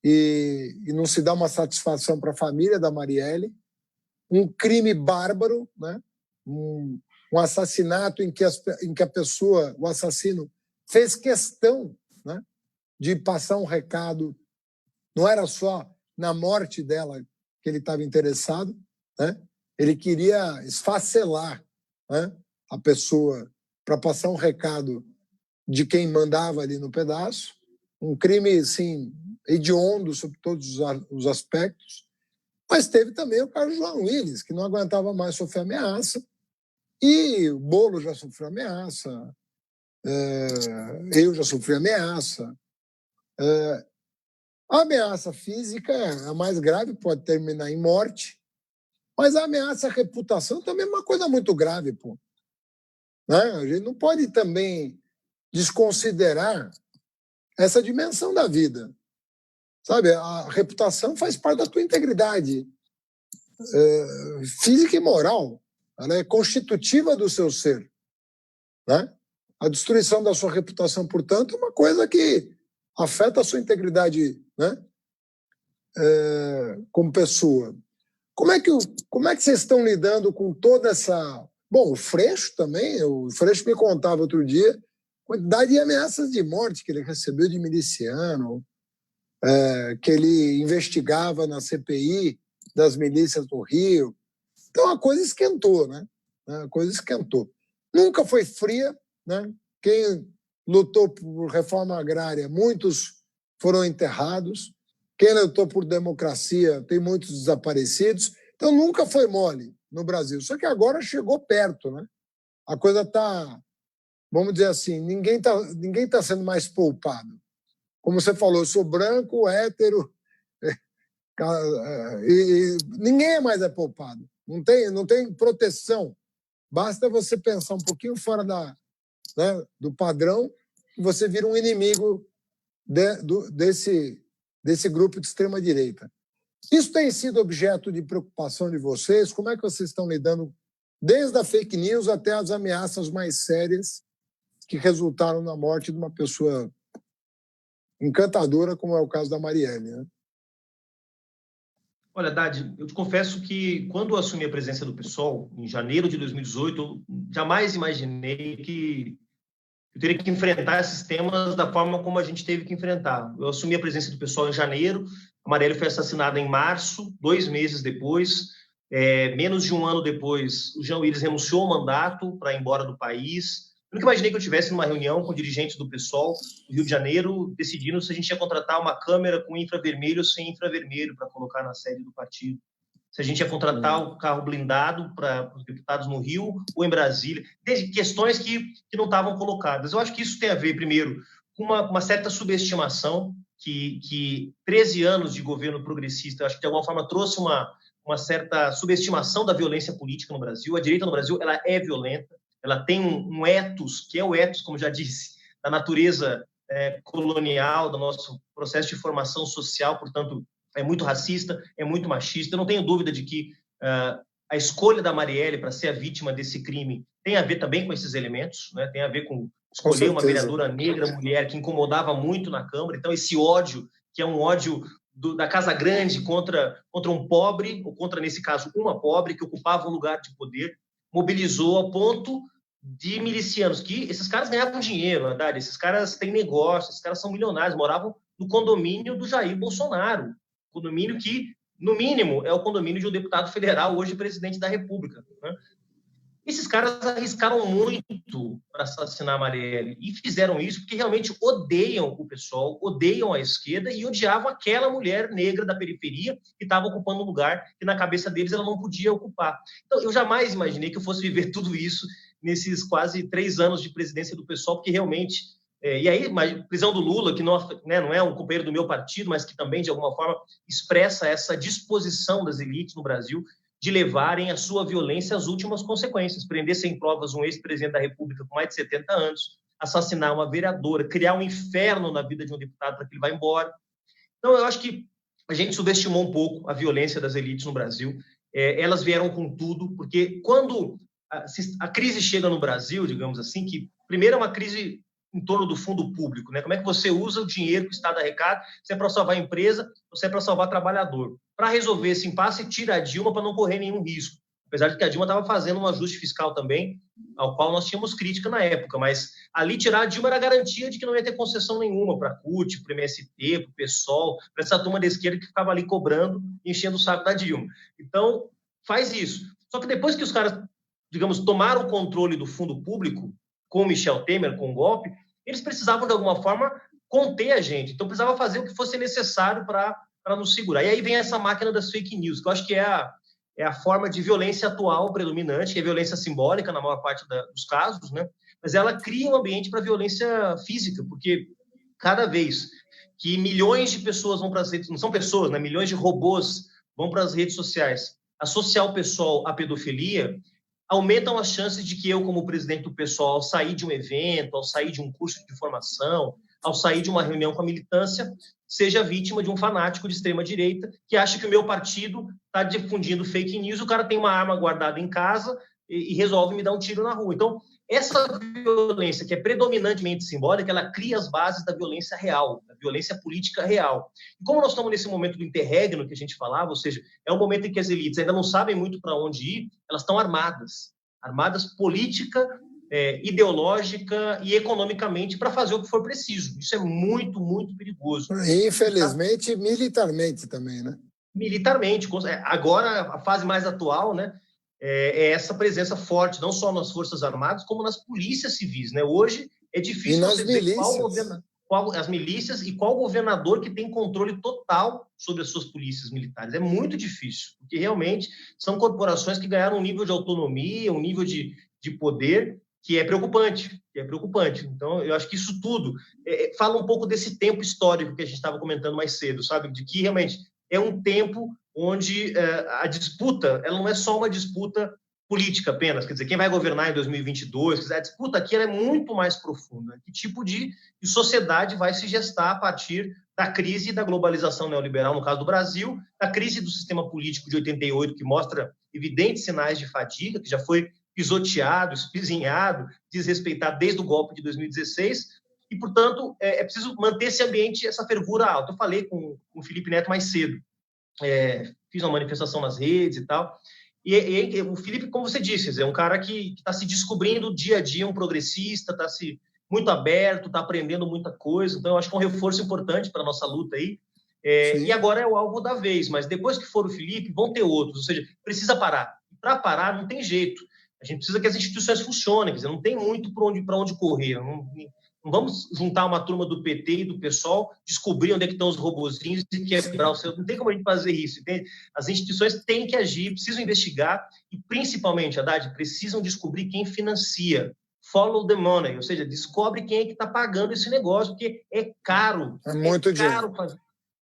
e não se dá uma satisfação para a família da Marielle. Um crime bárbaro, né? Um assassinato em que a pessoa, o assassino, fez questão, né, de passar um recado. Não era só na morte dela que ele estava interessado, né? Ele queria esfacelar, né, a pessoa para passar um recado de quem mandava ali no pedaço. Um crime, assim, hediondo sob todos os aspectos. Mas teve também o caso João Willis, que não aguentava mais sofrer ameaça, e o Bolo já sofreu ameaça, eu já sofri ameaça. A ameaça física é a mais grave, pode terminar em morte, mas a ameaça à reputação também é uma coisa muito grave, pô. Né? A gente não pode também desconsiderar essa dimensão da vida. Sabe, a reputação faz parte da tua integridade física e moral. Ela é constitutiva do seu ser. Né? A destruição da sua reputação, portanto, é uma coisa que afeta a sua integridade, né? Como pessoa. Como é que vocês estão lidando com toda essa... Bom, o Freixo também, o Freixo me contava outro dia a quantidade de ameaças de morte que ele recebeu de miliciano, que ele investigava na CPI das milícias do Rio. Então a coisa esquentou, né? A coisa esquentou. Nunca foi fria, né? Quem lutou por reforma agrária, muitos foram enterrados. Quem lutou por democracia, tem muitos desaparecidos. Então nunca foi mole no Brasil. Só que agora chegou perto, né? A coisa está, vamos dizer assim, ninguém tá sendo mais poupado. Como você falou, eu sou branco, hétero, e ninguém mais é poupado. Não tem proteção. Basta você pensar um pouquinho fora do padrão que você vira um inimigo desse grupo de extrema-direita. Isso tem sido objeto de preocupação de vocês? Como é que vocês estão lidando, desde a fake news até as ameaças mais sérias que resultaram na morte de uma pessoa encantadora, como é o caso da Marielle, né? Olha, Dade, eu te confesso que quando eu assumi a presença do PSOL, em janeiro de 2018, eu jamais imaginei que eu teria que enfrentar esses temas da forma como a gente teve que enfrentar. Eu assumi a presença do PSOL em janeiro, a Marielle foi assassinada em março, 2 meses depois, menos de um ano depois, o Jean Willis renunciou ao mandato para ir embora do país. Eu nunca imaginei que eu estivesse numa reunião com dirigentes do PSOL no Rio de Janeiro, decidindo se a gente ia contratar uma câmera com infravermelho ou sem infravermelho para colocar na sede do partido. Se a gente ia contratar o carro blindado para os deputados no Rio ou em Brasília. Desde questões que não estavam colocadas. Eu acho que isso tem a ver, primeiro, com uma certa subestimação que 13 anos de governo progressista, eu acho que de alguma forma trouxe uma certa subestimação da violência política no Brasil. A direita no Brasil ela é violenta, ela tem um ethos, que é o ethos, como já disse, da natureza colonial, do nosso processo de formação social, portanto, é muito racista, é muito machista. Eu não tenho dúvida de que a escolha da Marielle para ser a vítima desse crime tem a ver também com esses elementos, né? Tem a ver com escolher uma vereadora negra, mulher, que incomodava muito na Câmara. Então, esse ódio, que é um ódio da Casa Grande contra um pobre, ou contra, nesse caso, uma pobre que ocupava um lugar de poder, mobilizou ao ponto de milicianos, que esses caras ganhavam dinheiro, na verdade, esses caras têm negócio, esses caras são milionários, moravam no condomínio do Jair Bolsonaro, condomínio que, no mínimo, é o condomínio de um deputado federal, hoje presidente da República, né? Esses caras arriscaram muito para assassinar a Marielle e fizeram isso porque realmente odeiam o PSOL, odeiam a esquerda e odiavam aquela mulher negra da periferia que estava ocupando um lugar que na cabeça deles ela não podia ocupar. Então, eu jamais imaginei que eu fosse viver tudo isso nesses quase 3 anos de presidência do PSOL, porque realmente... e aí, a prisão do Lula, que não, né, não é um companheiro do meu partido, mas que também, de alguma forma, expressa essa disposição das elites no Brasil de levarem a sua violência às últimas consequências. Prender sem provas um ex-presidente da República com mais de 70 anos, assassinar uma vereadora, criar um inferno na vida de um deputado para que ele vá embora. Então, eu acho que a gente subestimou um pouco a violência das elites no Brasil. Elas vieram com tudo, porque quando a crise chega no Brasil, digamos assim, que primeiro é uma crise em torno do fundo público, né? Como é que você usa o dinheiro que o Estado arrecada, se é para salvar a empresa, ou se é para salvar o trabalhador. Para resolver esse impasse, tira a Dilma para não correr nenhum risco. Apesar de que a Dilma estava fazendo um ajuste fiscal também, ao qual nós tínhamos crítica na época, mas ali tirar a Dilma era garantia de que não ia ter concessão nenhuma para a CUT, para o MST, para o PSOL, para essa turma da esquerda que ficava ali cobrando, enchendo o saco da Dilma. Então, faz isso. Só que depois que os caras, digamos, tomaram o controle do fundo público, com o Michel Temer, com o golpe, eles precisavam, de alguma forma, conter a gente. Então, precisava fazer o que fosse necessário para nos segurar. E aí vem essa máquina das fake news, que eu acho que é a forma de violência atual predominante, que é violência simbólica, na maior parte dos casos, né? Mas ela cria um ambiente para violência física, porque cada vez que milhões de pessoas vão para as redes... Não são pessoas, né? Milhões de robôs vão para as redes sociais associar o pessoal à pedofilia, aumentam as chances de que eu, como presidente do PSOL, ao sair de um evento, ao sair de um curso de formação, ao sair de uma reunião com a militância, seja vítima de um fanático de extrema-direita que acha que o meu partido está difundindo fake news, o cara tem uma arma guardada em casa e resolve me dar um tiro na rua. Então, essa violência, que é predominantemente simbólica, ela cria as bases da violência real, da violência política real. E como nós estamos nesse momento do interregno que a gente falava, ou seja, é um momento em que as elites ainda não sabem muito para onde ir, elas estão armadas política, ideológica e economicamente para fazer o que for preciso. Isso é muito, muito perigoso. Infelizmente, militarmente também, né? Militarmente. Agora, a fase mais atual, né, é essa presença forte, não só nas Forças Armadas, como nas polícias civis, né? Hoje é difícil você dizer as milícias e qual governador que tem controle total sobre as suas polícias militares. É muito difícil, porque realmente são corporações que ganharam um nível de autonomia, um nível de poder que é preocupante, Então, eu acho que isso tudo fala um pouco desse tempo histórico que a gente estava comentando mais cedo, sabe? De que realmente é um tempo onde a disputa, ela não é só uma disputa política apenas, quer dizer, quem vai governar em 2022, a disputa aqui ela é muito mais profunda. Que tipo de sociedade vai se gestar a partir da crise da globalização neoliberal, no caso do Brasil, da crise do sistema político de 88, que mostra evidentes sinais de fadiga, que já foi pisoteado, espizinhado, desrespeitado desde o golpe de 2016, e, portanto, é preciso manter esse ambiente, essa fervura alta. Eu falei com o Felipe Neto mais cedo, fiz uma manifestação nas redes e tal, e o Felipe, como você disse, é um cara que está se descobrindo dia a dia, um progressista, está muito aberto, está aprendendo muita coisa, então eu acho que é um reforço importante para a nossa luta aí, e agora é o alvo da vez, mas depois que for o Felipe, vão ter outros, ou seja, precisa parar. Para parar, não tem jeito. A gente precisa que as instituições funcionem, quer dizer, não tem muito para onde correr. Não vamos juntar uma turma do PT e do PSOL, descobrir onde é que estão os robozinhos e quebrar o seu... Não tem como a gente fazer isso, entende? As instituições têm que agir, precisam investigar e, principalmente, Haddad, precisam descobrir quem financia. Follow the money, ou seja, descobre quem é que está pagando esse negócio, porque é caro. É muito dinheiro.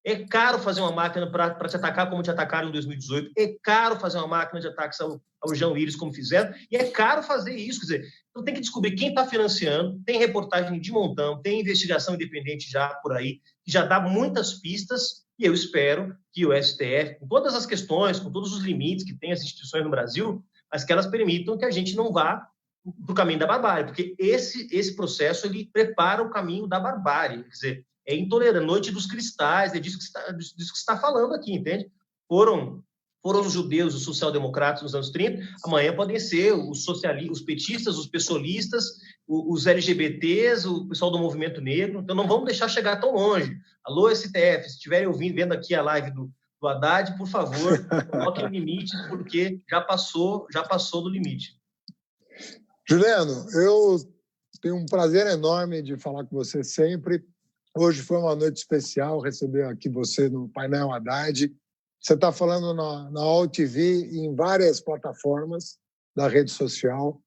É caro fazer uma máquina para te atacar como te atacaram em 2018. É caro fazer uma máquina de ataques ao João Íris, como fizeram. E é caro fazer isso. Quer dizer, então tem que descobrir quem está financiando. Tem reportagem de montão, tem investigação independente já por aí, que já dá muitas pistas. E eu espero que o STF, com todas as questões, com todos os limites que tem as instituições no Brasil, mas que elas permitam que a gente não vá para o caminho da barbárie. Porque esse processo ele prepara o caminho da barbárie. Quer dizer, é intolerante, noite dos cristais, é disso que você está falando aqui, entende? Foram os judeus, os social-democratas nos anos 30, amanhã podem ser os socialistas, os petistas, os pessoalistas, os LGBTs, o pessoal do movimento negro, então não vamos deixar chegar tão longe. Alô, STF, se estiverem vendo aqui a live do Haddad, por favor, coloquem limites, porque já passou do limite. Juliano, eu tenho um prazer enorme de falar com você sempre. Hoje foi uma noite especial receber aqui você no painel Haddad. Você está falando na All TV em várias plataformas da rede social.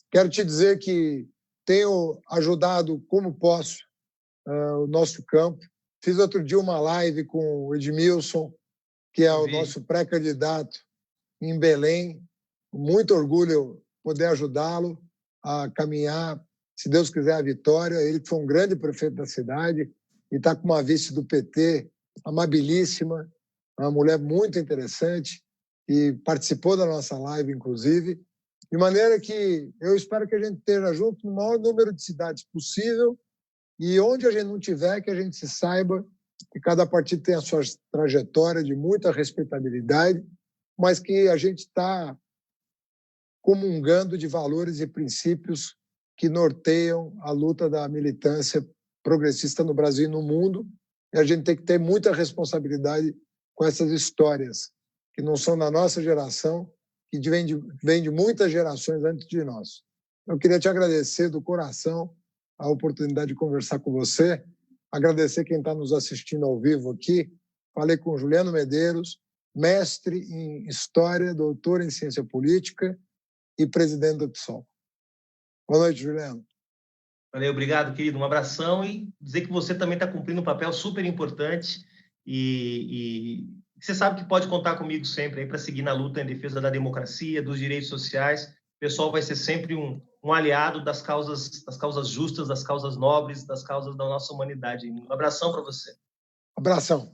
Quero te dizer que tenho ajudado como posso o nosso campo. Fiz outro dia uma live com o Edmilson, que é o nosso pré-candidato em Belém. Com muito orgulho poder ajudá-lo a caminhar, se Deus quiser, a vitória. Ele que foi um grande prefeito da cidade e está com uma vice do PT amabilíssima, uma mulher muito interessante e participou da nossa live, inclusive, de maneira que eu espero que a gente esteja junto no maior número de cidades possível e onde a gente não tiver, que a gente se saiba que cada partido tem a sua trajetória de muita respeitabilidade, mas que a gente está comungando de valores e princípios que norteiam a luta da militância progressista no Brasil e no mundo. E a gente tem que ter muita responsabilidade com essas histórias, que não são da nossa geração, que vêm de muitas gerações antes de nós. Eu queria te agradecer do coração a oportunidade de conversar com você, agradecer quem está nos assistindo ao vivo aqui. Falei com o Juliano Medeiros, mestre em História, doutor em Ciência Política e presidente do PSOL. Boa noite, Juliano. Valeu, obrigado, querido. Um abração e dizer que você também está cumprindo um papel super importante e você sabe que pode contar comigo sempre para seguir na luta em defesa da democracia, dos direitos sociais. O pessoal vai ser sempre um aliado das causas justas, das causas nobres, das causas da nossa humanidade. Um abração para você. Abração.